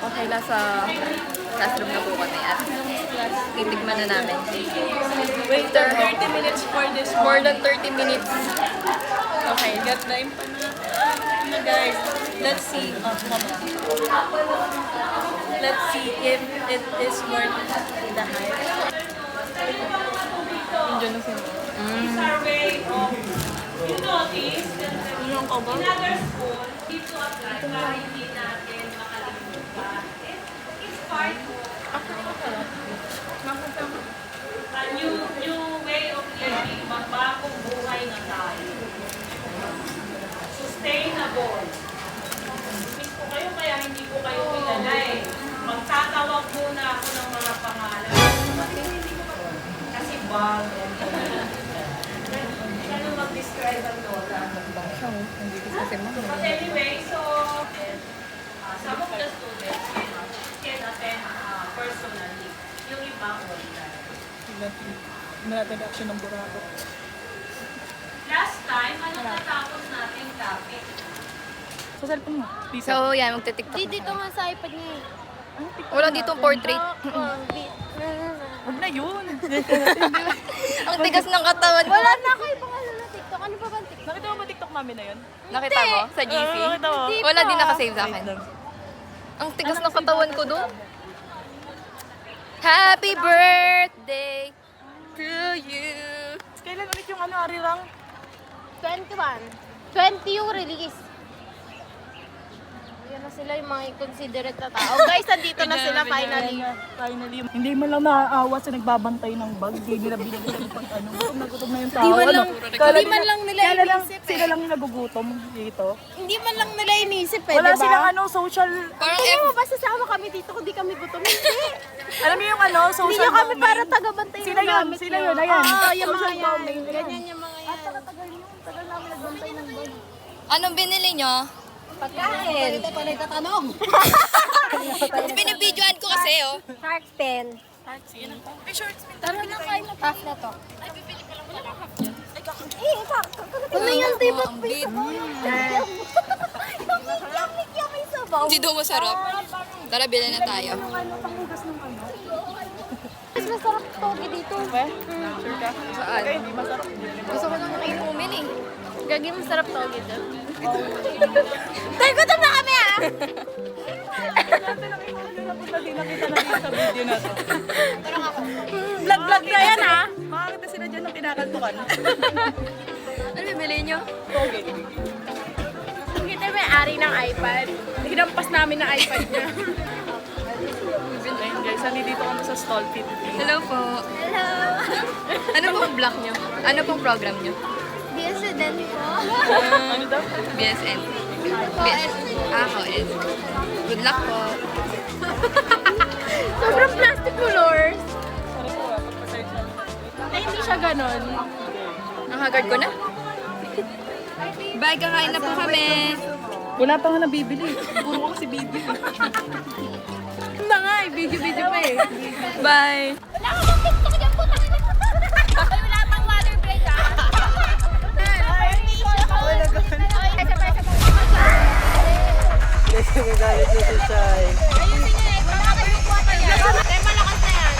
Okay, nasa classroom na po kami at titikman na namin. Wait, 30 minutes minutes for this More one. than 30 minutes. Okay, got time pa na. Ano guys, let's see. Oh, come on. Let's see if it is worth the hype. Nandiyan na sila. Survey of, you notice that Yung ko ba? in other school, dito apply para hindi natin makalimutan. It's part of a new way of living, magbagong buhay na tayo. Sustainable. Miss ko kayo kaya hindi ko kayo kilala eh. Magtatawag muna ako ng mga pangalan. Kasi bago. Ganun mag-describe ang Lola. But anyway, so some of the students can attend personally. Yung iba online. Tignan natin reaction ng burako. Last time, ano natapos natin topic? Sa cellphone mo. So, yan, magte-tiktok na Dito tayo. nga sa iPad niya. Wala dito portrait. Huwag na yun. Ang tigas ng katawan. Wala na kayo pangalan na TikTok. Ano pa ba ang TikTok? Nakita mo ba TikTok namin na yun? Nakita mo? Sa GC? Nakita mo? Wala din nakasave sa akin. Ang tigas ng katawan ko doon. Happy birthday to you. Kailan ulit yung ano, arirang? 21. 20 yung release. Yan na sila yung mga inconsiderate na tao. Guys, nandito na sila finally. Finally. Hindi man lang naaawa sa nagbabantay ng bag. Hindi nila binigyan ng pag ano. Nagutom na yung tao. Hindi man lang nila inisip Sila lang yung nagugutom dito. Hindi man lang nila inisip eh, Wala diba? silang ano, social... Parang Hindi mo ba sasama kami dito kung di kami gutom? Hindi. Alam niyo yung ano, social Hindi nyo kami bombing? para tagabantay Sila ng yun, gamit sila nyo. yun, ayan. Oo, yung mga Social yan. bombing, yun. Ganyan yung mga yan. Tagal namin nagbantay ng bag. Anong binili nyo? Pagkain. Ito pa nagtatanong. Binibidyoan ko kasi, oh. Shark Fin. May shorts. Tara na kayo na half na to. Ano yung tibot Ang piso? Yung may sabaw. Hindi daw masarap. Tara, bilhin na tayo. Mas masarap togi dito. Sure ka? Saan? Okay, hindi masarap. Gusto ko nang inumin eh. Gagi masarap togi dito. Tayo gutom na kami ah! Hindi nakita natin sa video na to. Vlog na yan ah! Makakita sila dyan ng kinakantukan. Ano bibili nyo? Toge. Kita may ari ng iPad. Hinampas namin na iPad niya. Ayun guys, nandito kami sa stall fit. Hello po. Hello! Ano pong block nyo? Ano pong program nyo? BSN po. Ano daw? BSN. KOS. Good luck po. Sobrang plastic colors. Sorry po pagpa-search lang. Na hindi siya ganon. Ang haggard ko na. Bye, kakain na po kami. Wala pa nga nabibili. Puro ko kasi bibili. Na nga eh, video-video pa eh. Bye. Wala ka bang TikTok dyan po? Wala pang water break ah. Kasi nagalit na si Shai. Ayusin niya eh. Makakalimutan ko ata yan. Kaya malakas na yan.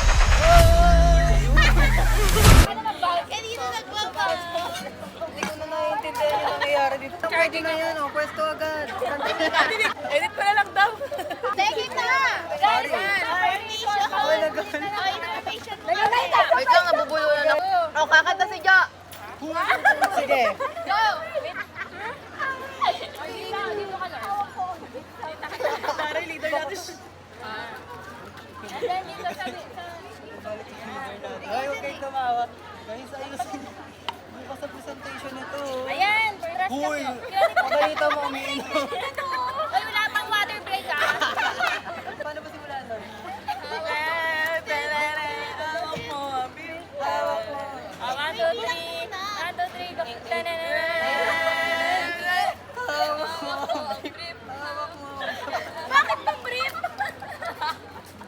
Kanina nagbabaw. Hindi ko na naiintindihan yung nangyayari dito. Pwede na yan, oh. Pwesto agad. Edit pa na lang daw. Sige na! Guys, information! Wait lang, nabubulo na ako. Oh, kakanta si Jo. Sige. Go! Taray, leader natin. Ay, huwag kayong tumawa. Guys, ayusin. Bukas sa presentation nito. Ayan! Brush ka Uy! po. Pabalita mo umiinom. Uy, wala pang water break ah! Paano ba simula nun? Hawak mo. 1, 2, 3! 1, 2, 3! Bakit ba brief?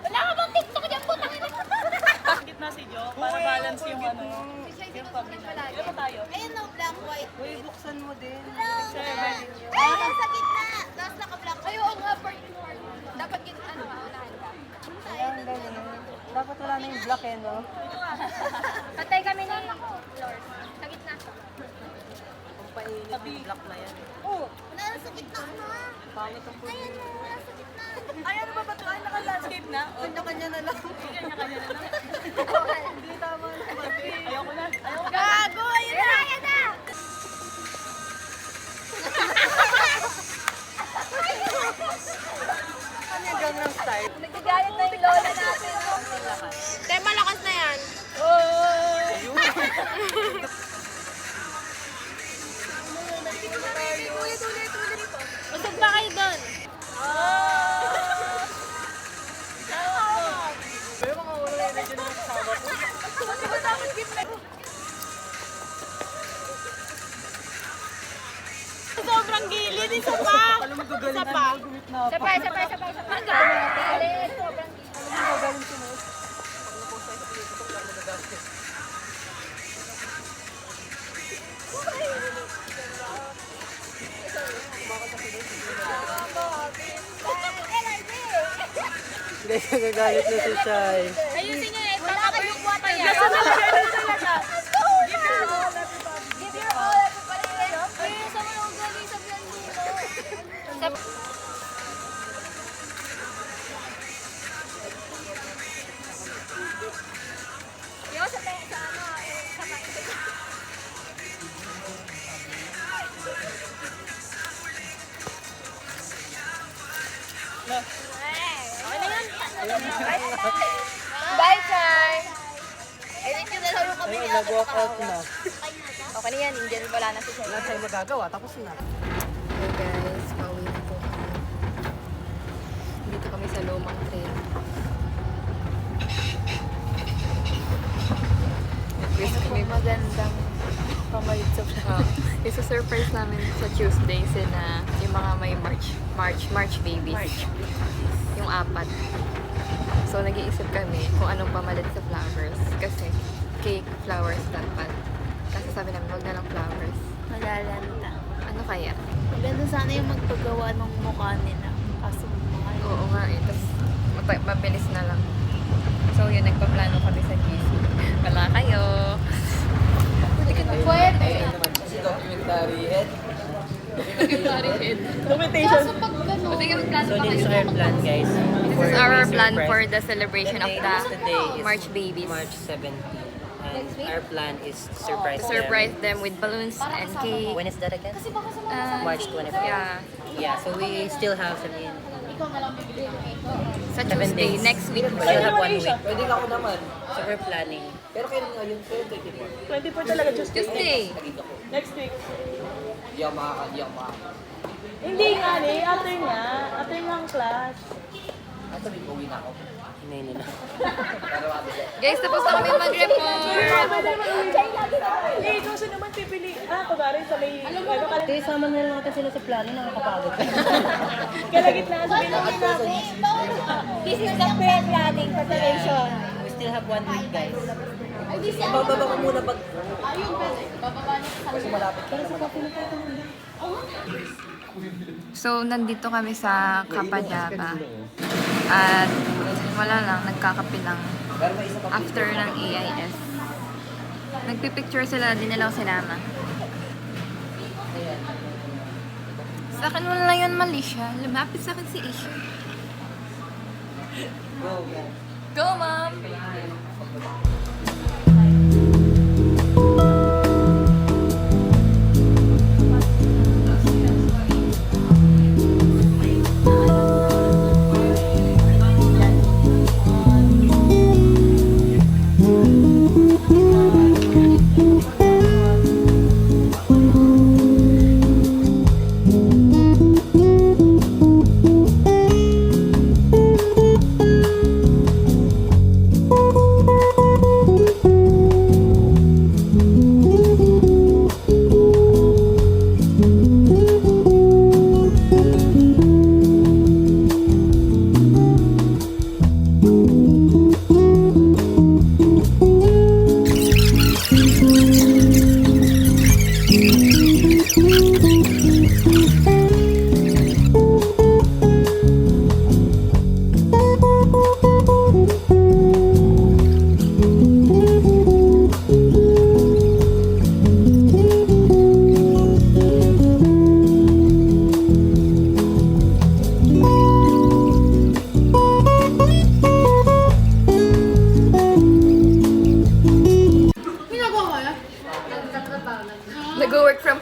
Wala ka bang TikTok dyan po? Gitna si Jo para balance yung ano. Yung pamilya. Ilan ba tayo? Ayun no, black, white. Uy, buksan mo din. Ay, sa gitna! Tapos naka-black. Ay, oo nga, part. Dapat ano ka, unahan ka. Ayan, ganyan. Dapat wala na yung black eh, no? Patay kami ni Lord. Ay, ano ba ba ito? Ay, naka-landscape na? O, kanya-kanya na lang. Kanya-kanya na lang. Hindi tama na. Ayoko na. Gago! Ayun na! Ayun na! Ano yung Gangnam Style? Nagagalit na yung lola natin. Te, malakas na yan. Busog ba kayo doon? Sobrang gilid, isa pa! Isa pa! Sabay! Galit! Sobrang gilid. Guys, nagagalit na si Shai. Ayusin niyo eh, papapayukwa pa yan. Give your all, everybody. Ayun, sa mga ugali sa Blandino. Yung sa ano, sa mga Bye, Chai! I think yun na lang yung kami Ayun, niya. nag-walk out na. Okay na yan, Indian wala na si Chai. Wala tayong magagawa, tapos na. Hey guys, pauwi na po kami. Dito kami sa lumang train. May magandang pamalit sa vlog. Isa-surprise namin sa Tuesday sina yung mga may March babies. Yung 4. So, nag-iisip kami kung anong pamalit sa flowers. Kasi, cake, flowers, dapat. Kasi sabi namin, wag na lang flowers. Malalanta. Ano kaya? Maganda sana yung magpagawa ng mukha nila. Kaso mga Oo nga eh. Tapos, mabilis na lang. So, yun, nagpaplano kami sa GC. Wala kayo. Pwede. Si documentary head. Documentary head. Documentation. Kasi kami plano So pa this is kayo. our plan, guys. This is our plan for the celebration of the Today is March babies. March 17. And our plan is to surprise, To surprise them with balloons and cake. When is that again? March 25. Yeah. Yeah, so we still have some in Sa 7 Tuesday, days. next week. We still have 1 week. Pwede ka ako naman. So we're planning. Pero kailan nga yun? Pero 24. 24 talaga, Tuesday. Tuesday. Next week. Di ako makaka. Hindi nga after niya. After niya ang class. Ato rin, uwi na ako. Hinayin na. Pero ano ba? Guys, tapos na kami mag-report. Eh, kung saan naman pipili? Kunwari sa may... Ano ka? Kaya sama na lang natin sila sa plano, nakakapagod. Kalagitnaan sa pinagin natin. This is the pre-planning preparation. We still have 1 week, guys. Bababa ko muna pag... So, nandito kami sa Kapadaba. At wala lang, nagkakape lang. After ng AIS. Nagpipicture sila, di nila ako sinama. Sa akin wala lang yun mali siya. Lumapit sa akin si Isha. Go, Mom!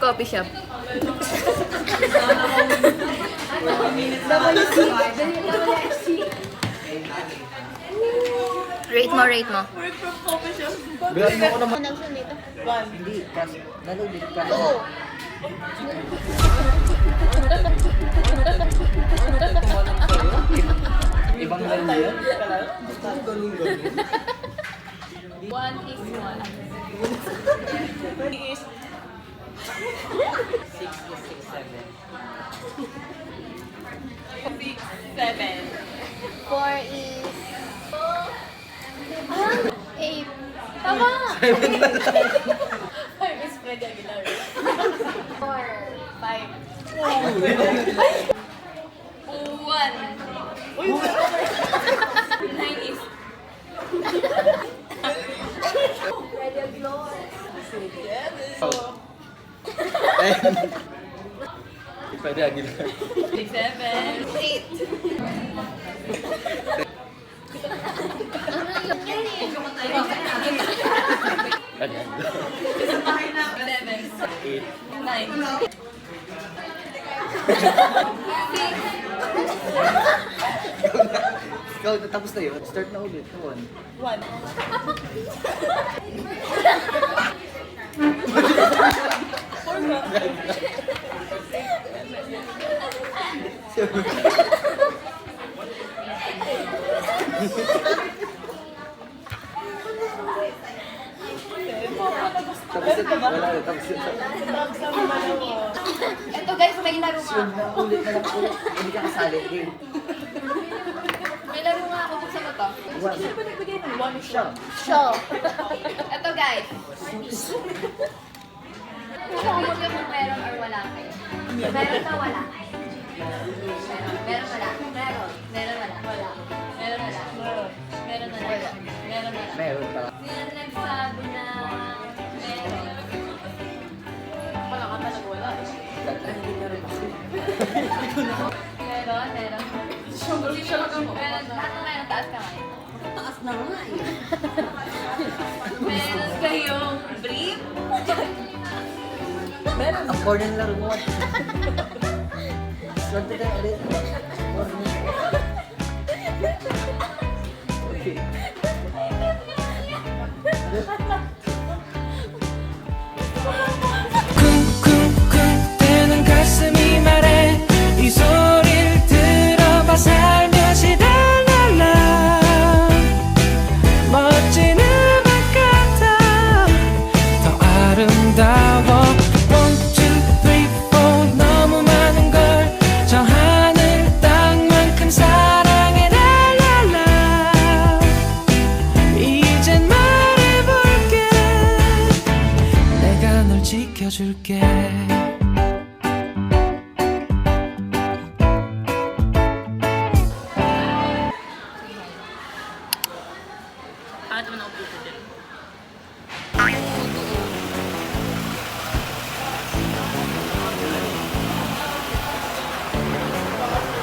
coffee shop. Rate mo, rate mo. Connection dito. Hindi, kasi nalulid ka. Oo. Ibang laro yun? One is one. 6 is 6, 7. 7. 4 is... 8. Tama! 5 is Freddy Aguilar. 4. 5. 1. 9 is... Pwede Aguilar. 6, 7. 8. Ano? 8. 9. Ikaw, tapos na yun. Start na ulit. 1. 1. Tapos na, wala na. Tapos na. Ito guys, may laro nga. Yun na, ulit na lang ulit. Hindi ka kasali. Game. May laro nga ako sa mata. 1 siya. Show. Ito guys. Huwag yung kung meron or wala kayo. Meron ka wala. Meron wala. Meron. Meron wala. Wala. Meron wala. Meron wala. Meron wala. Meron pala. Sino nagsabi na meron? Wala ka talaga wala. Meron, meron. Meron, lahat ng meron, taas kamay. Taas na nga eh. Meron kayong brief? Ang corner na laro mo. Start na tayo ulit. Okay. 쿵쿵쿵 뜨는 가슴이 말해 이 소리를 들어봐 살며시 달랄라 멋진 음악 같아 더 아름다워 1, 2, 3, 4 너무 많은 걸 저 하늘 땅만큼 사랑해 랄랄라 이젠 말해볼게 내가 널 지켜줄게 Bakit naman ako puto din?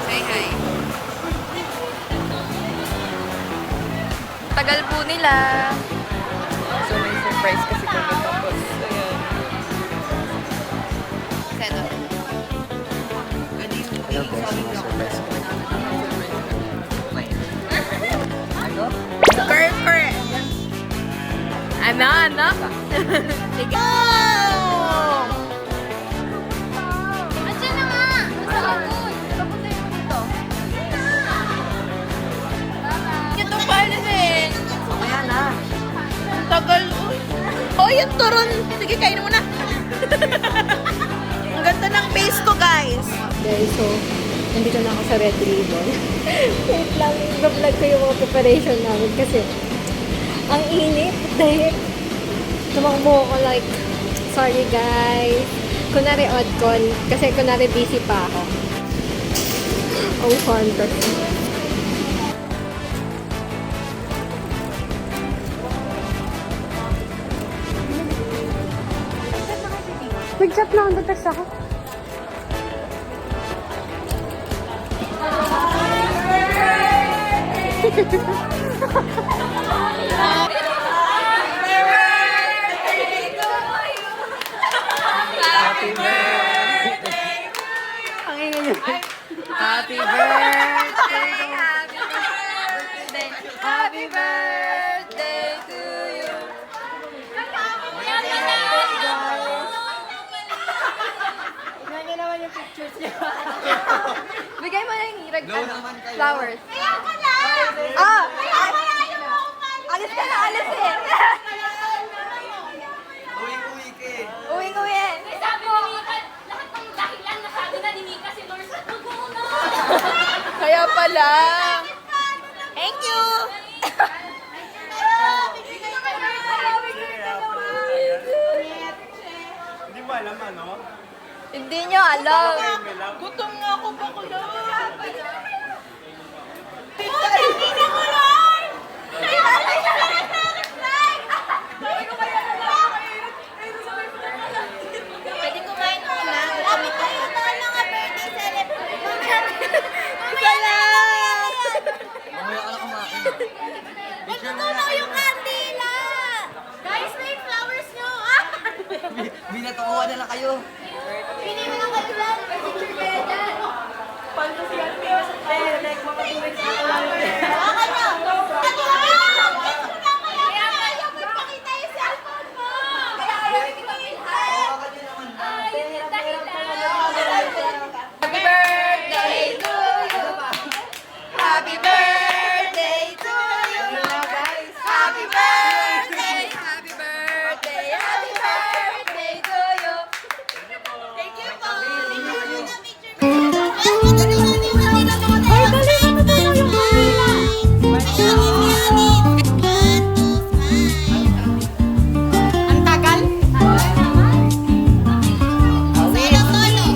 Say hi. Tagal po nila. So may surprise kasi kami tapos. Ayan. Seto. Ano ba? Surprise ko. Correct. Ano? Sige. Oh! Andiyan na nga! Sa abon! Papunta yung dito. Ito pala eh. Ayan na. Ang tagal. Oh, yung turon. Sige, kainin mo na. Ang ganda ng face ko, guys. Guys, so, nandito na ako sa Red Ribbon. Wait lang, i-vlog ko yung mga preparation namin kasi ang init. Dahil tumakbo ko like, sorry guys. Kunwari odd con, kasi kunwari busy pa ako. Ang fantasy. Nag-chat na ako, nag-text ako. Happy flowers. Kaya ka na! Ah! Kaya ayaw mo umalis. Alis ka na, alis eh! Uwi-uwi ka eh. Uwing-uwi eh! Sabi ni Mika, lahat ng dahilan nasabi na ni Mika si Lord sa mag-una. Kaya pala! Thank you! Hindi mo alam ano? Hindi nyo alam. Gutom nga ako pa ko lang. Pwede kumain muna. Kami tayo na nga birthday celebration. Isa lang! Mamaya ka na kumain. Magtutunaw yung kandila! Guys, may flowers nyo! Binatukuha na lang kayo. Pili mo lang kayo lang. Picture kayo dyan. Like mga 2 weeks na lang. Baka na. Kaya ayaw mo ipakita yung cellphone mo. Kaya ayaw mo ipakita. Happy birthday to you! Happy birthday to you! Happy birthday! Happy birthday! Happy birthday to you! Thank you po. Ay, dali na ba yung Ang tagal? Ay, blow na.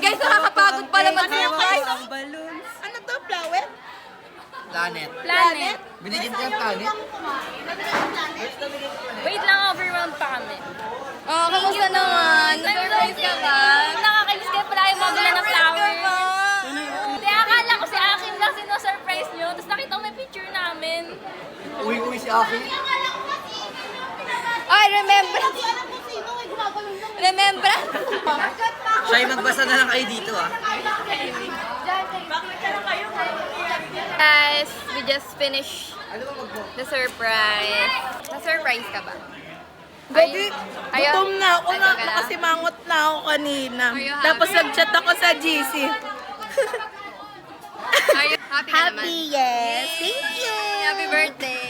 Guys, nakakapagod pala mag-surprise. Ano to, flower? Planet. Planet. Binigyan ka ng planet? Wait lang, overwhelmed pa kami. Oh, kamusta naman? Nag-surprise ka ba? Nakakainis kayo pala yung mga ng flowers. Hindi, akala ko si Akin lang sino-surprise nyo. Tapos nakita ko may picture namin. Uwi-uwi si Aki. Ay, remember! Remember? Siya yung magbasa na lang kayo dito ah. Guys, we just finished the surprise. Na-surprise ka ba? Gabi, Ayun. gutom na ako Ayun ka na? kasi mangot na ako kanina. Are you happy? Tapos nag-chat ako sa GC. Are you happy ka naman? yes. Thank you. Happy birthday!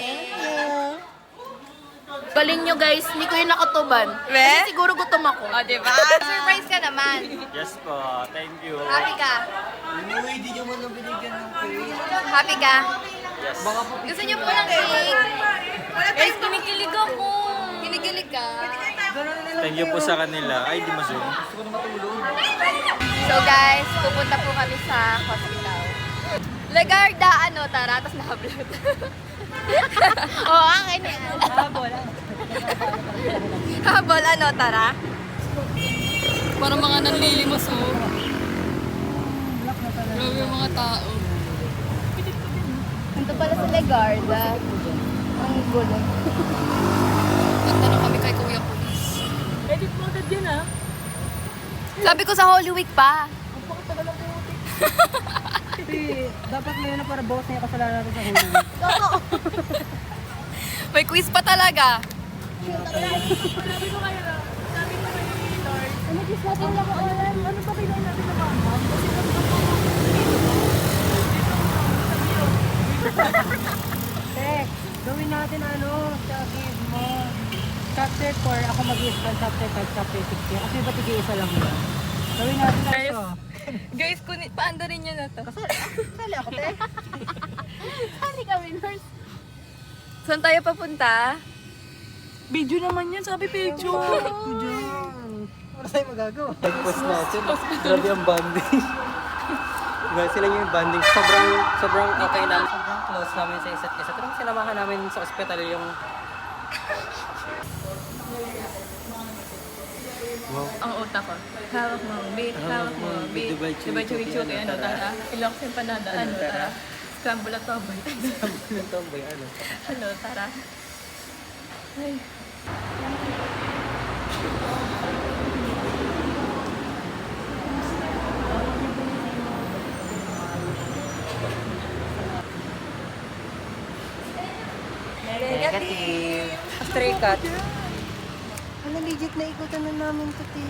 Galing nyo guys, hindi ko yun nakatuban. Be? Kasi siguro gutom ako. O, diba? Surprise ka naman. Yes po, thank you. Happy ka? Uwi, di nyo mo nang binigyan ng cake. Happy ka? Yes. Baka po Gusto niyo po ng cake? Guys, kinikilig ako. Kinikilig ka? Thank you po sa kanila. Ay, di ma-zoom. So guys, pupunta po kami sa hospital. Lagarda, ano, tara, tapos naka-vlog. Oo, akin yan. Habol, ano, tara. Parang mga nanlilimos, oh. Grabe yung mga tao. Ito pala sa Lagarda. Ang gulo. Punta na kami kay Kuya Police. Edit mo agad yun ah. Sabi ko sa Holy Week pa. Dapat ngayon na para bawas niya kasalanan natin sa huli. May quiz pa talaga. Tek, gawin natin ano, sa give mo. Chapter 4, ako mag-i-scan chapter 5, chapter 6 yan. Kasi ba't isa lang yun? Gawin natin ano. Guys, paanda rin nyo na to. Sali ako, Tek. Sali kami, nurse. Saan tayo papunta? Video naman yan, sabi video. Ano tayo magagawa? Nag-post natin. Grabe ang banding. Diba, sila yung banding. Sobrang okay na. Sobrang close namin sa isa't isa. Pero sinamahan namin sa ospital yung... Ang utak ko. Hawak mo, beat, hawak mo, beat. Diba chuwi-chuwi, ano, tara. Ilok sa empanada, ano, tara. Scramble at tomboy. Yung tomboy, ano? Ano, tara. Ay. sikat. Ano, legit na ikutan na namin to, te.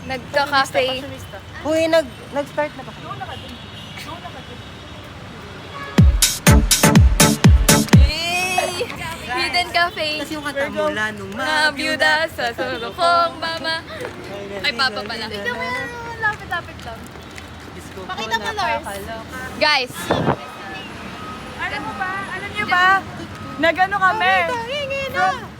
Nagka-cafe. Uy, nag-start na ba kayo? Yay! Hidden Cafe. Kasi yung kanta mula nung Mga byuda sa sulukong mama. Ay, papa pala. Lapit-lapit lang. Pakita mo, Lars. Guys, Ano niyo ba? Nag-ano kami?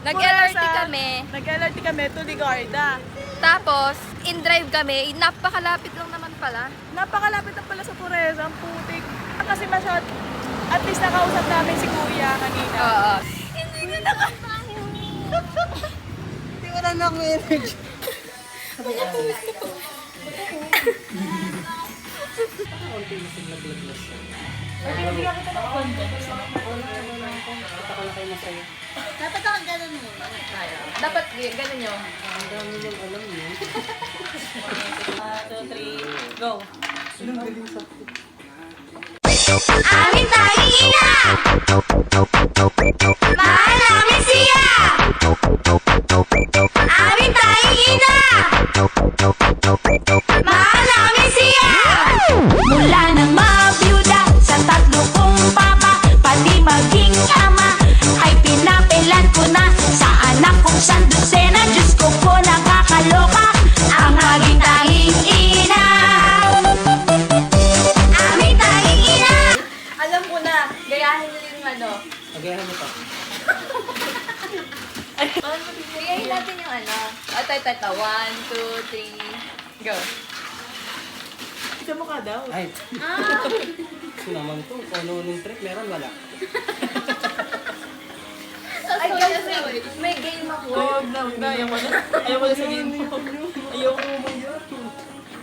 nag-LRT kami. Nag-LRT kami to Ligarda. Tapos, in-drive kami. Napakalapit lang naman pala. Napakalapit na pala sa Torres, ang putik. Kasi masyad, at least nakausap namin si Kuya kanina. Oo. Hindi wala na akong energy. Dapat ako ganun muna. Dapat ganun nyo. Amin tayong ina! Mahal namin siya! Amin tayong ina! Mahal namin siya! Mula nang mabiyuda sa tatlo kong papa, pati maging ama, ay pinapilan ko na sa anak kong sandusena. Diyos ko po, nakakaloka ang aking tanging ina. Amin tanging ina! Alam ko na, gayahin nyo yung ano. Agayan mo pa. Gayahin natin yung ano. Ito. 1, 2, 3, go. Isa mo ka daw. Ay. Ito naman to. Kung ano nung trip, meron wala. Ay, guys, may game ako. Huwag na. Ayaw ko na sa game mo. Ayaw ko mo yun.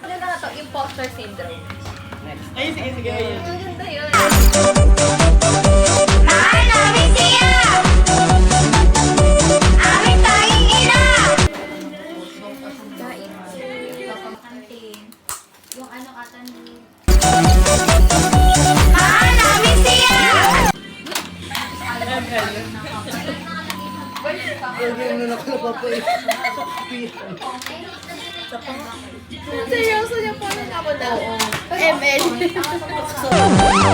Ano na to? Imposter syndrome. Next. Ay, sige. Ayun. Ang ganda yun. Mahal namin siya! Amin tayong ina! Yung ano ata ni... Mahal namin siya! Seryoso niya po na ako daw. ML.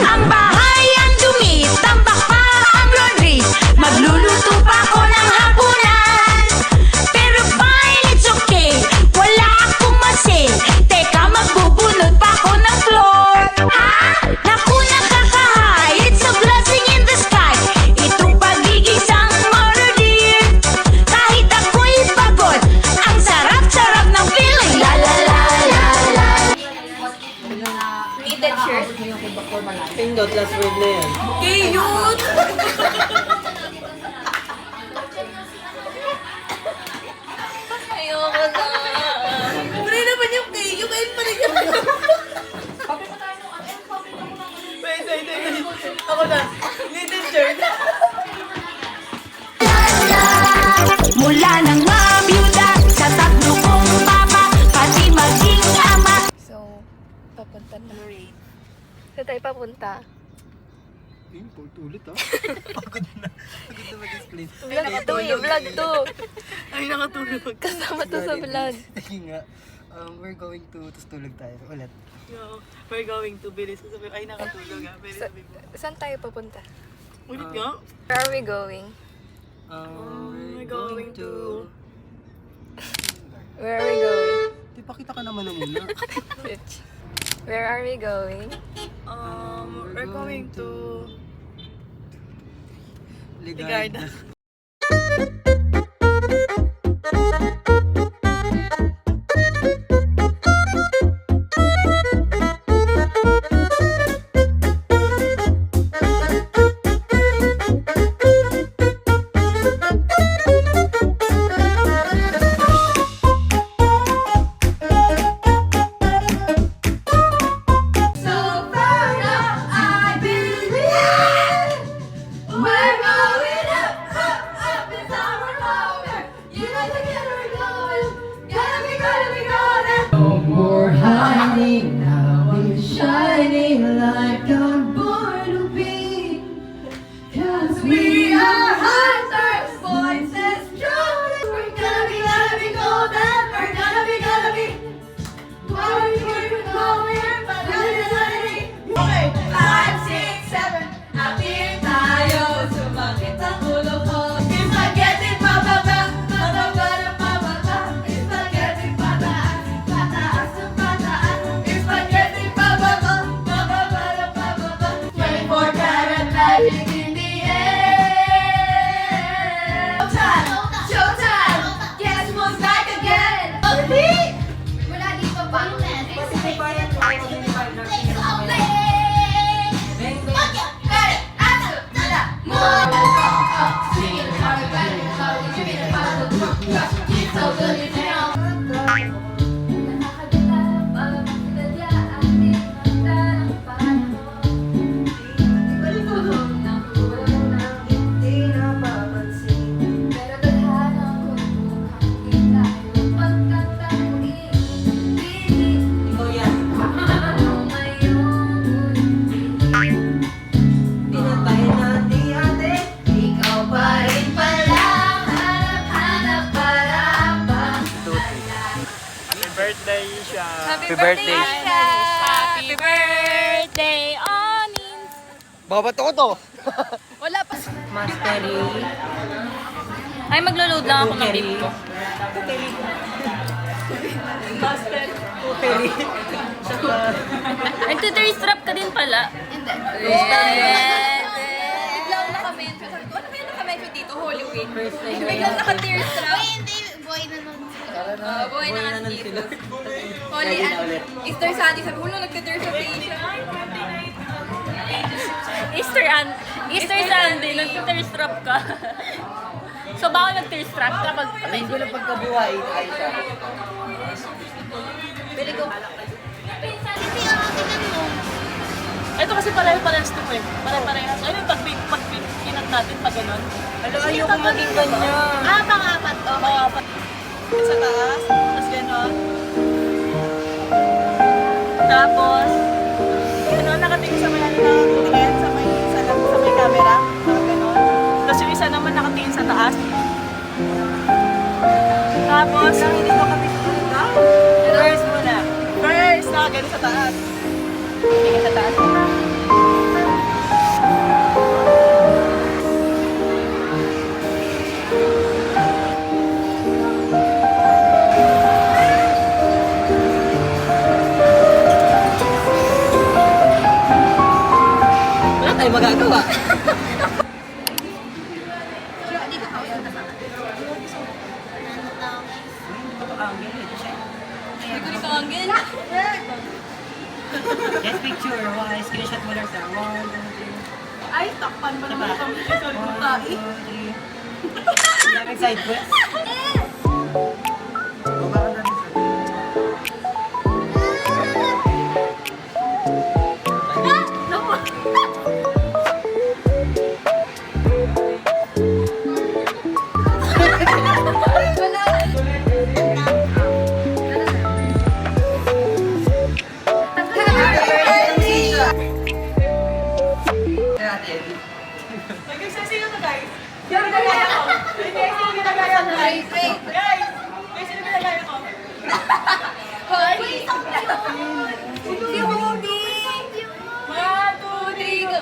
Ang bahay ang dumi, tambak pa ang laundry. Magluluto pa ako ng hapunan. Pero fine, it's okay. Wala akong masin. Teka, magbubunot pa ako ng floor. Ha? Naku, nakakahay. It's a blessing in the sky. Itong pagiging sang mother dear. Kahit ako'y pagod, ang sarap-sarap ng feeling. La la la la la. Knitted shirt. Pindot, last word na yan. Cute! Ayoko na. Pre naman yung kayo. Kayo pa rin yung Wait. Ako na. Knitted shirt. Mula nang mabiyuda sa tatlo kong papa, pati maging ama. So, papunta na. Saan tayo papunta? Ulit Pagod na mag-explain. Vlog 2 vlog 2. Ay, nakatulog. Kasama to sa vlog. Sige nga. We're going to tulog tayo ulit. Yo, we're going to bilis. Ay, nakatulog ha. Bilis. Saan tayo papunta? Ulit nga. Where are we going? We're going to... Where are we going? Di pa kita ka naman na muna. Bitch. Where are we going? We're going to... Ligarda. We are hunters, boys then we're gonna be Okay, 5, 6, 7 Appear tayo Sumakit ang ulo ko Spaghetti pababa Pababa na pababa Spaghetti pataas Pataas na pataas Spaghetti pababa Pababa na pababa 24 karat magic in the air Showtime! Showtime! Guess who's back again? Oli! Wala dito ba? Happy birthday! Happy birthday, Onins! Babato ko to! Wala pa. Mastery. Ay, maglo-load lang ako ng beef ko. Nagtithirst trap ka din pala. Hindi. Biglang naka-mention. Sabi ko, ano ba yung naka-mention dito? Holy Week. Biglang naka-tears trap. Uy, hindi. Boy na nun. Boy na nga sila. Holy, Easter Sunday. Sabi ko, nagtitears sa face. Easter Sunday, nagtithirst trap ka. So, baka nag-thirst trap ka pag patay Hindi ko lang pagkabuhay. Ay, siya. Pili ko. Hindi ako tingnan mo. Ito kasi pareho-parehas to eh. Pareho-parehas. Ano yung pag pinat natin pag gano'n? Ano, ayoko maging ganyan. Ah, pang-apat. Okay. Sa taas, tapos gano'n. Tapos, gano'n, nakatingin sa may nakatingin sa may camera. Gano'n. Tapos yung isa naman nakatingin sa taas. Tapos, ang hindi ko kami first muna. First, nakagano sa taas. Tingin sa taas. Wala tayong magagawa. Yes, picture. Why? Screenshot mo lang sa 1, 2, 3. Ay, takpan pa naman kami. Sorry, tayo. 1, 2, 3. Daming side quest. Guys, sino to guys? Sino ginagaya ko? Guys, sino ginagaya ko? Guys, sino ginagaya ko? Holy! Si Holy! 1, 2, 3, go!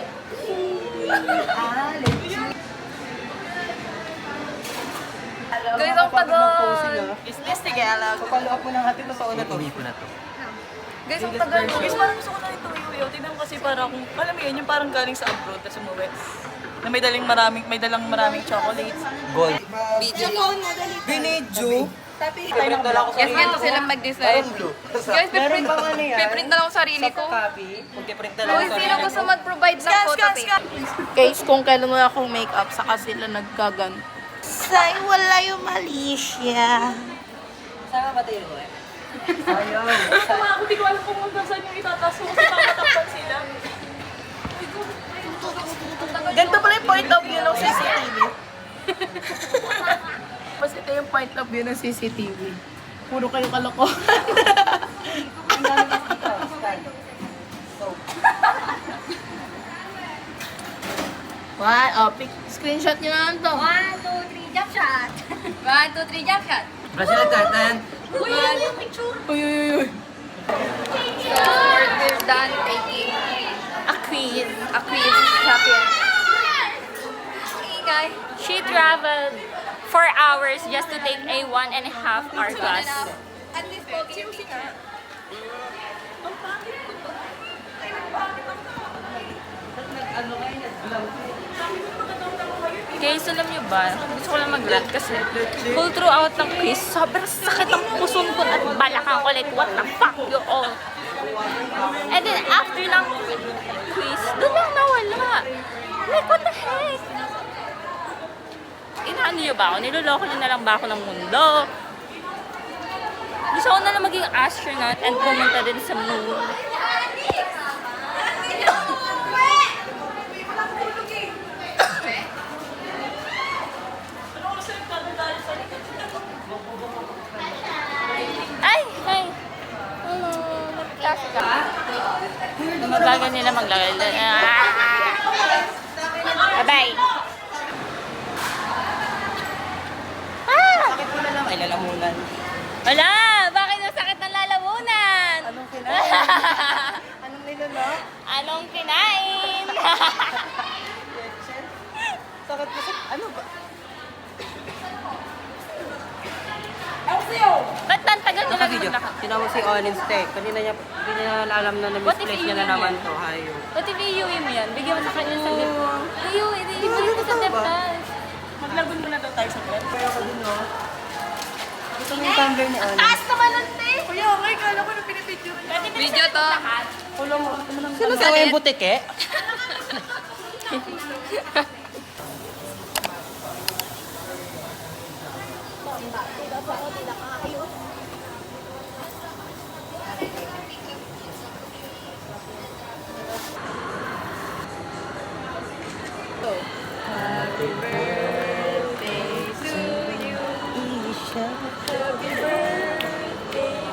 Guys, ang pagod! Is this Tagalog? Follow up mo ng hati, totoo na to. Guys, ang tagal mo. Guys, parang gusto ko na ito yung tignan mo kasi parang, alam mo yun, yung parang galing sa abroad, tapos umuwi. Na may dalang maraming chocolates. Gold. Video. Binidyo. Print na lang ako Yes, ganito silang mag-design. blue. Guys, Meron bang ano yan? piprint na lang ako sarili ko. Copy. Magpiprint na lang Kung ako. sino gusto mag-provide ng photo paper. Guys, kung kailan wala akong makeup, saka sila naggagan. Say, wala yung Malaysia. Saan ba tayo eh? Ayaw. Ako, di ko alam kung saan yung itataas ko kasi makatakpan sila. Ganito pala yung point of view ng CCTV. Mas ito yung point of view ng CCTV. Puro kayo kalokohan. Screenshot nyo na lang to. 1, 2, 3, jump shot! 1, 2, 3, jump shot! Brazil curtain. Uy, uy. So, we're done taking A quiz. a quiz sa PN. Ingay. She traveled 4 hours just to take a 1.5 hour class. At least, pogi yung sina. Guys, alam niyo ba, gusto ko lang mag-rant kasi full throughout ng quiz, sobrang sakit ang puson ko at balakang ko, like, what the fuck you all? And then after ng quiz, doon lang nawala. Like, what the heck? Inaano niyo ba ako? Niloloko niyo na lang ba ako ng mundo? Gusto ko na lang maging astronaut and pumunta din sa moon. Ay! Ay! Hello! Nag-class ka? Magagal nila maglagay. Bye-bye! Bakit mo na lang ay lalamunan? Wala! Bakit masakit ng lalamunan? Anong kinain? Anong nilolok? Anong kinain? Sakit kasi, ano ba? Ba't ang tagal Ano talaga video? maglakad? Tinawag si Onin Steak. Kanina niya, hindi niya alam na What if na-misplace niya iuwi na naman niya? to. Hayo. Ba't i-iuwi mo yan? Bigyan mo sa kanya sa dip. Iuwi, ibalik mo sa deptas. Maglagon muna daw tayo sa prep. Kaya ako din, no? Gusto mo yung tumbler ni Onin? Taas naman ang te! Kuya, okay, kala ko na pinipicture. Video to. Sino sa yung butike?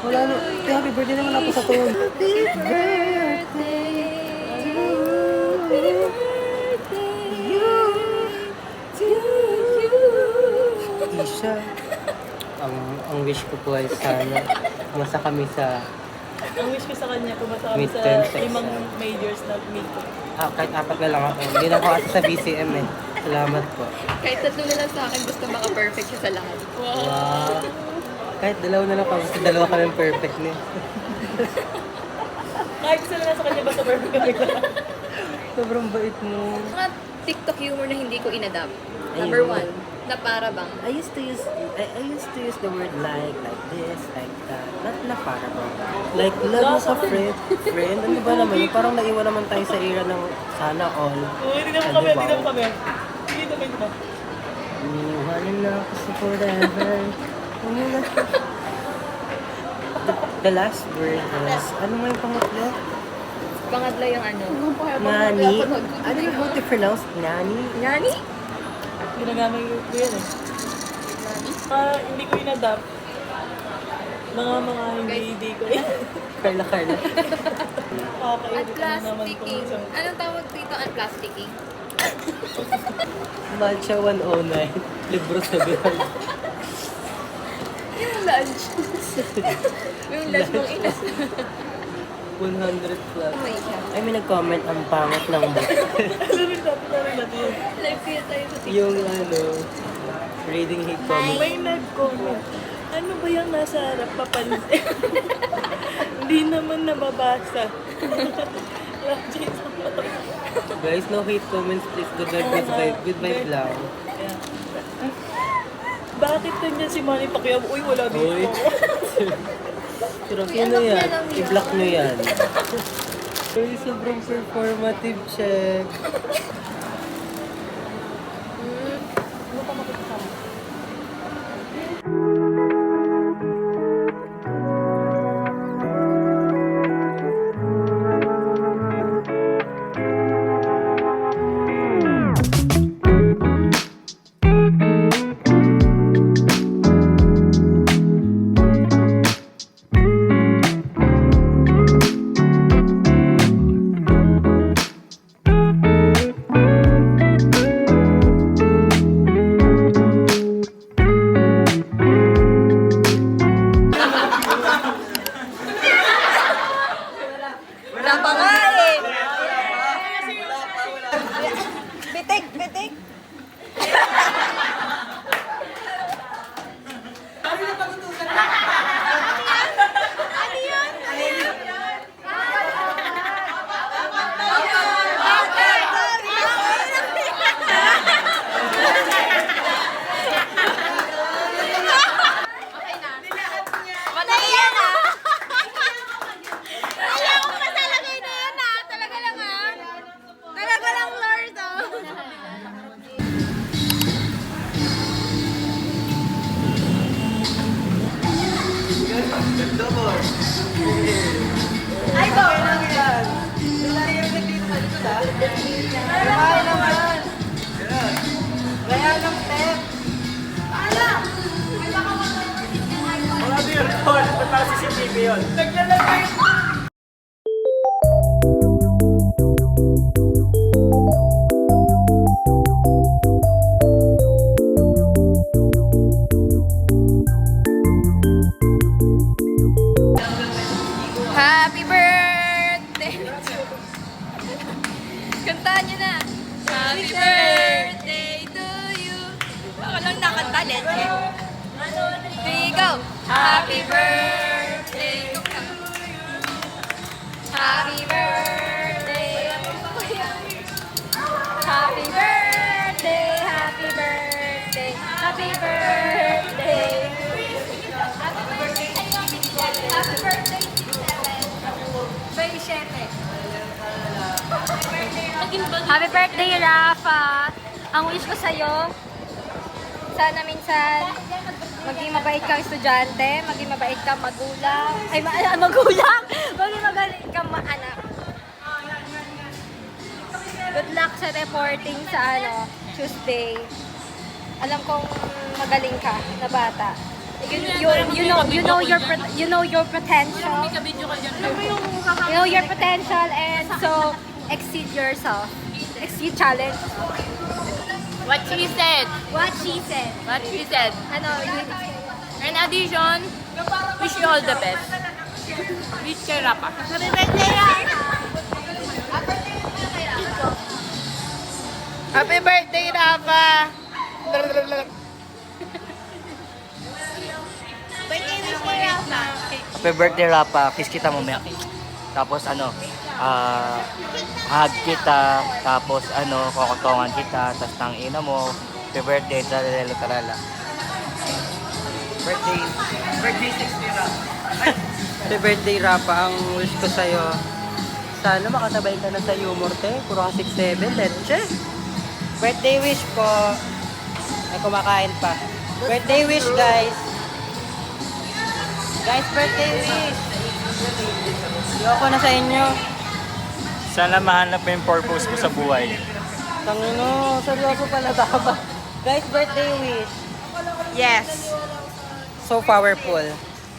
Wala no. Happy birthday naman ako sa tuwag. Isha. Ang wish ko po ay sana umasa kami sa Ang wish ko sa kanya, pumasa kami sa Midterm sex. 5 majors na meet. kahit 4 na lang ako. Hindi na ako asa sa BCM eh. Salamat po. Kahit 3 na lang sa akin, basta maka-perfect siya sa lahat. Wow. Kahit 2 na lang kami. Kasi 2 kami perfect niya. Kahit isa na lang sa kanya, basta perfect kami lang. Sobrang bait mo. Mga TikTok humor na hindi ko inadapt. Number Ayun. 1, na para bang. I used to use the word like this, like that. Not na para ba? Like love ka friend. Ano ba naman yun? Parang naiwan naman tayo sa era ng sana all. Oo, hindi naman kami, hindi naman kami. Sige, naman ba? Iwanan na ako sa forever. The last word is, ano nga yung pangatlo? Pangatlo yung ano. Nani. Ano yung how to pronounce nani? Nani? Ginagamit ko yan eh. Hindi ko inadapt. Mga hindi ko Carla. Unplasticking. Anong tawag dito? Unplasticking? Matcha 109. Libro sa bilang. Yung lunch. Yung lunch mong ina. 100 plus. May siya. Ay, may nag-comment ang pangit ng book. Live kaya tayo sa TikTok. Yung reading hate comment. May nag-comment. Ano ba yung nasa harap papansin? Hindi naman nababasa. Guys, no hate comments please. Good vibe lang. Bakit nandiyan si Manny Pacquiao? Uy, wala dito. Uy. Pero sino yan? I-block nyo yan. Uy, sobrang performative check. Ganda mo. Ay, go! Okay lang yan. Nalarinig dito ka dito ha. Kaya naman. Kaya ng step. Wala din yung record. Ba't para CCTV yun? Happy birthday! Kantahan niyo na! Happy birthday to you! Ako lang nakanta, leche. 3, go! Happy birthday to you! Happy birthday! Happy birthday! Happy birthday! Happy birthday! Happy birthday! Happy birthday, Rafa! Ang wish ko sa'yo, sana minsan maging mabait kang estudyante, maging mabait kang magulang, magulang! Maging mabait kang anak. Good luck sa reporting sa Tuesday. Alam kong magaling ka na bata. You know your potential. You know your potential and so exceed yourself. Exceed challenge. What she said! What she said. What she said! In addition, wish you all the best. Wish kay Rapa. Happy birthday, Rafa! Happy birthday, Rafa! Birthday wish kay Rafa. Happy birthday, Rapa. Kiss kita mamaya. Tapos hug kita, tapos kokotongan kita, tapos tangina mo. Happy birthday, tarala. Birthday 60 na. Happy birthday, Rafa. Ang wish ko sa'yo, sana makasabay ka na sa humor, te. Puro ka 6'7", leche. Birthday wish ko, ay kumakain pa. Birthday wish, guys. Guys, birthday wish. Ayoko na sa inyo. Sana mahanap mo yung purpose mo sa buhay. Tangino, seryoso pala dapat. Guys, birthday wish. Yes. So powerful.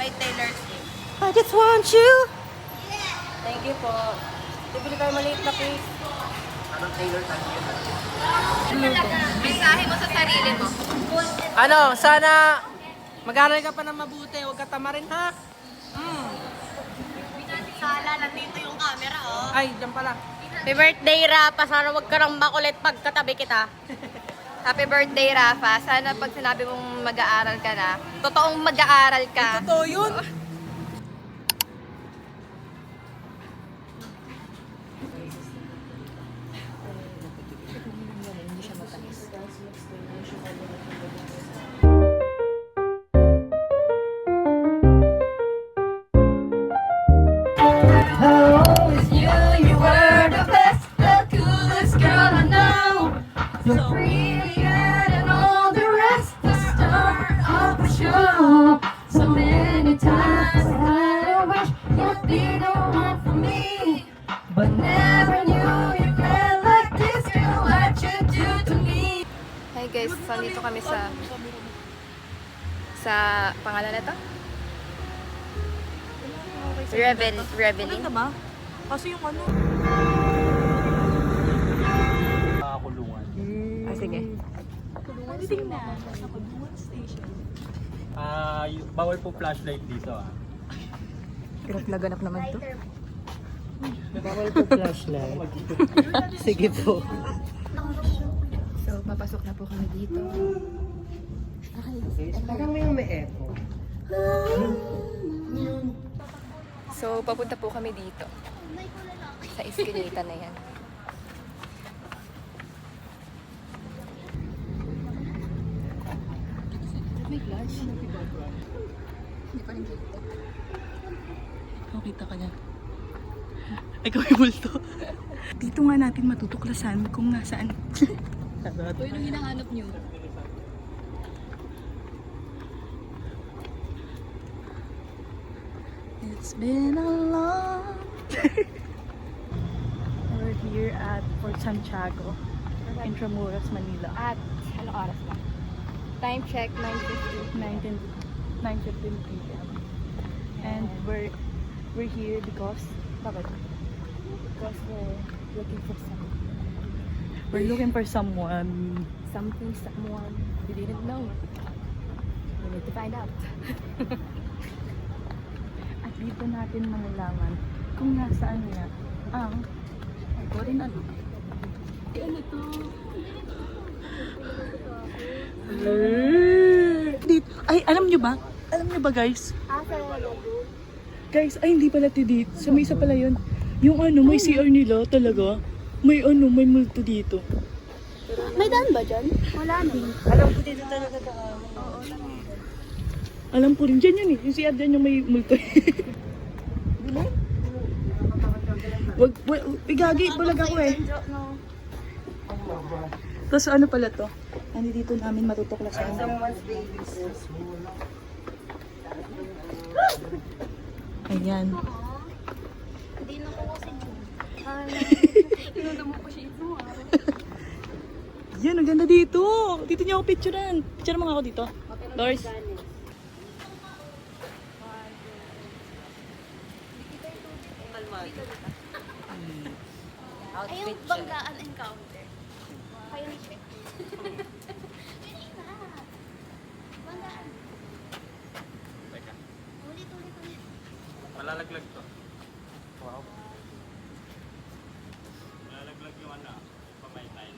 By Taylor Swift. I just want you. Thank you po. Bibili tayo maliit na cake. Mensahe mo sa sarili mo. Sana mag-aral ka pa ng mabuti. Huwag ka tamarin, ha? Sala, nandito yung camera, oh. Ay, dyan pala. Happy birthday, Rafa. Sana wag ka nang makulit pagkatabi kita. Happy birthday, Rafa. Sana pag sinabi mong mag-aaral ka na, totoong mag-aaral ka. Totoo yun. You were the best, the coolest girl I know. So brilliant and all the rest, the star of the show. So many times I wish you'd be the one for me, but never knew you felt like this, girl, what you do to me. Hi guys, nandito kami sa pangalan na to? Revelin. ba? Kasi yung Nakakulungan. Sige. Bawal po flashlight dito Laganap naman to. Bawal po flashlight. Sige po. So, papasok na po kami dito. Parang may echo. So, papunta po kami dito. Sa eskinita na yan. May flash. Hindi pa rin dito. Kita ka niya. Ikaw yung multo. Dito nga natin matutuklasan kung nasaan. Ito yung hinahanap niyo. It's been a long We're here at Fort Santiago, Intramuros, Manila. At, ano oras na? Time check, 9:50. 9:15 p.m. And we're here because bakit? Because we're looking for something. We're looking for someone. Something, someone we didn't know. We need to find out. At dito natin malalaman kung nasaan niya ang ko rin ano. Ano to? Dito. Ay, alam nyo ba? Alam nyo ba guys? Guys, ay hindi pala dito. Sa may isa pala yun. Yung ano, may CR nila talaga. May ano, may multo dito. May daan ba dyan? Wala na. Alam ko dito talaga daan. Alam ko rin dyan yun eh. Yung CR dyan yung may multo. Wag, igagi, bulag ako eh. Tapos ano pala to? Ano dito namin matutuklasan. Ayan. Hindi na ko kasi Inuda mo ko siya ito. Yan, ang ganda dito. Dito niya ako picturean. Picture mo nga ako dito. Doris. Ay, yung banggaan encounter. Kayo ni Shrek. Banggaan. Ulit. Malalaglag to. Wow. Malalaglag yung ano, pamaytay.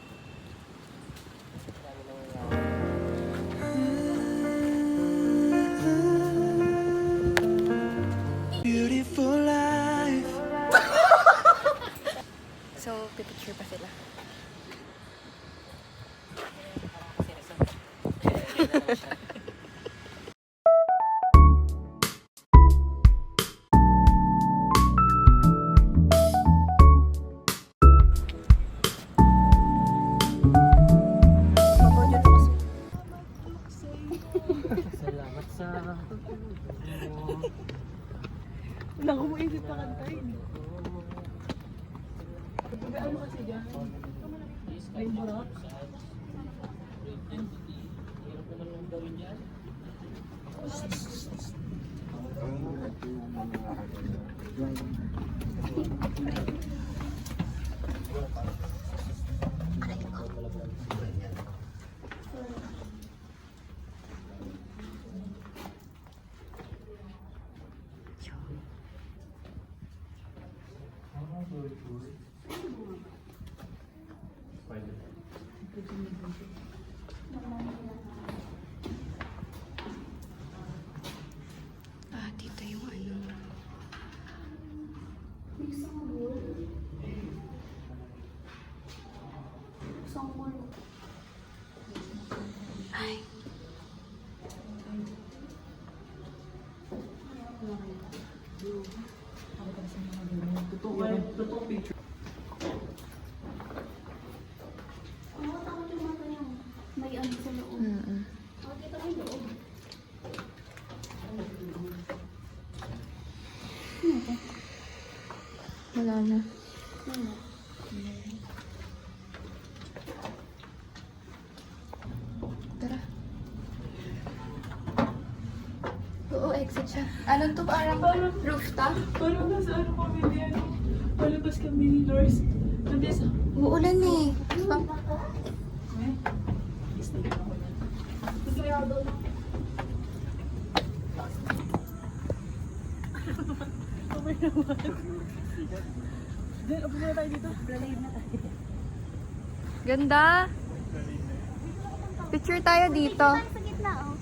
Beautiful life. So, pipicture pa sila. Salamat sa... Wala ko maisip na kantayin. Ano kasi dyan? Ay, mura. Ah, dito yung ano. Ay. Totoo picture. May ano sa loob. Kita mo yung loob. Wala na. Tara. Oo, exit siya. Ano to? Parang rooftop? Parang nasa ano kami din. Palabas kami ni Lors. Nandis. Uulan eh. Okay naman. Then, upo na tayo dito. Ganda. Picture tayo dito. Sa gitna, oh.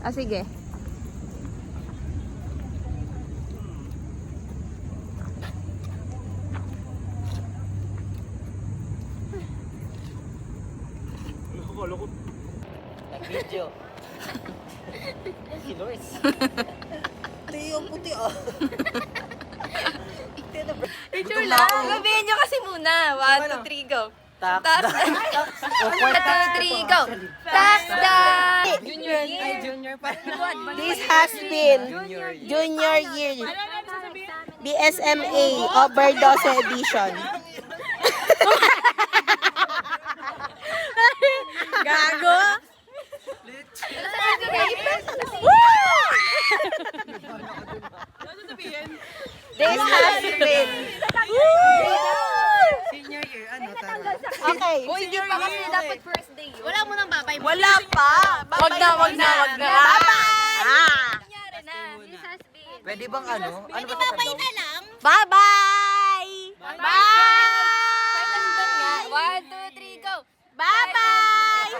Ah, sige. Video. Si Loris. Ito yung puti oh. Picture lang. Gabihin nyo kasi muna. 1, 2, 3, go. Tax. 1, 2, 3, go. Tax the Junior pa. This has been Junior Year BSMA Overdose Edition. Gago! This has been Senior year, ano, tara. okay. Hindi pa kasi dapat first day yun. Wala mo nang babay. Wala pa. Wag na. Nangyari na. This has been. Pwede bang ano? Ano ba Babay na lang. Bye-bye! Final doon nga. 1, 2, 3, go. Bye-bye!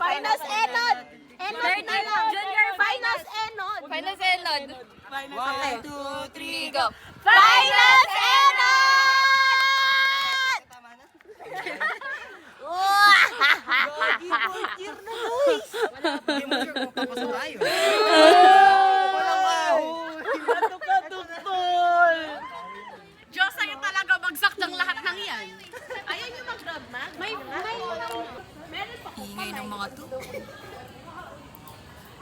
Finals Enod! Enod na lang! Junior Finals Enod! Finals Enod. 1, 2, 3, Go. Finals Enod! Hindi mo sure kung tapos na tayo. Diyos, sa'yo talaga bagsak ng lahat ng yan. Ayaw niyo mag-grab na? Ingay ng mga to.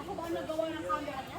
Ako ba nagawa ng camera niya?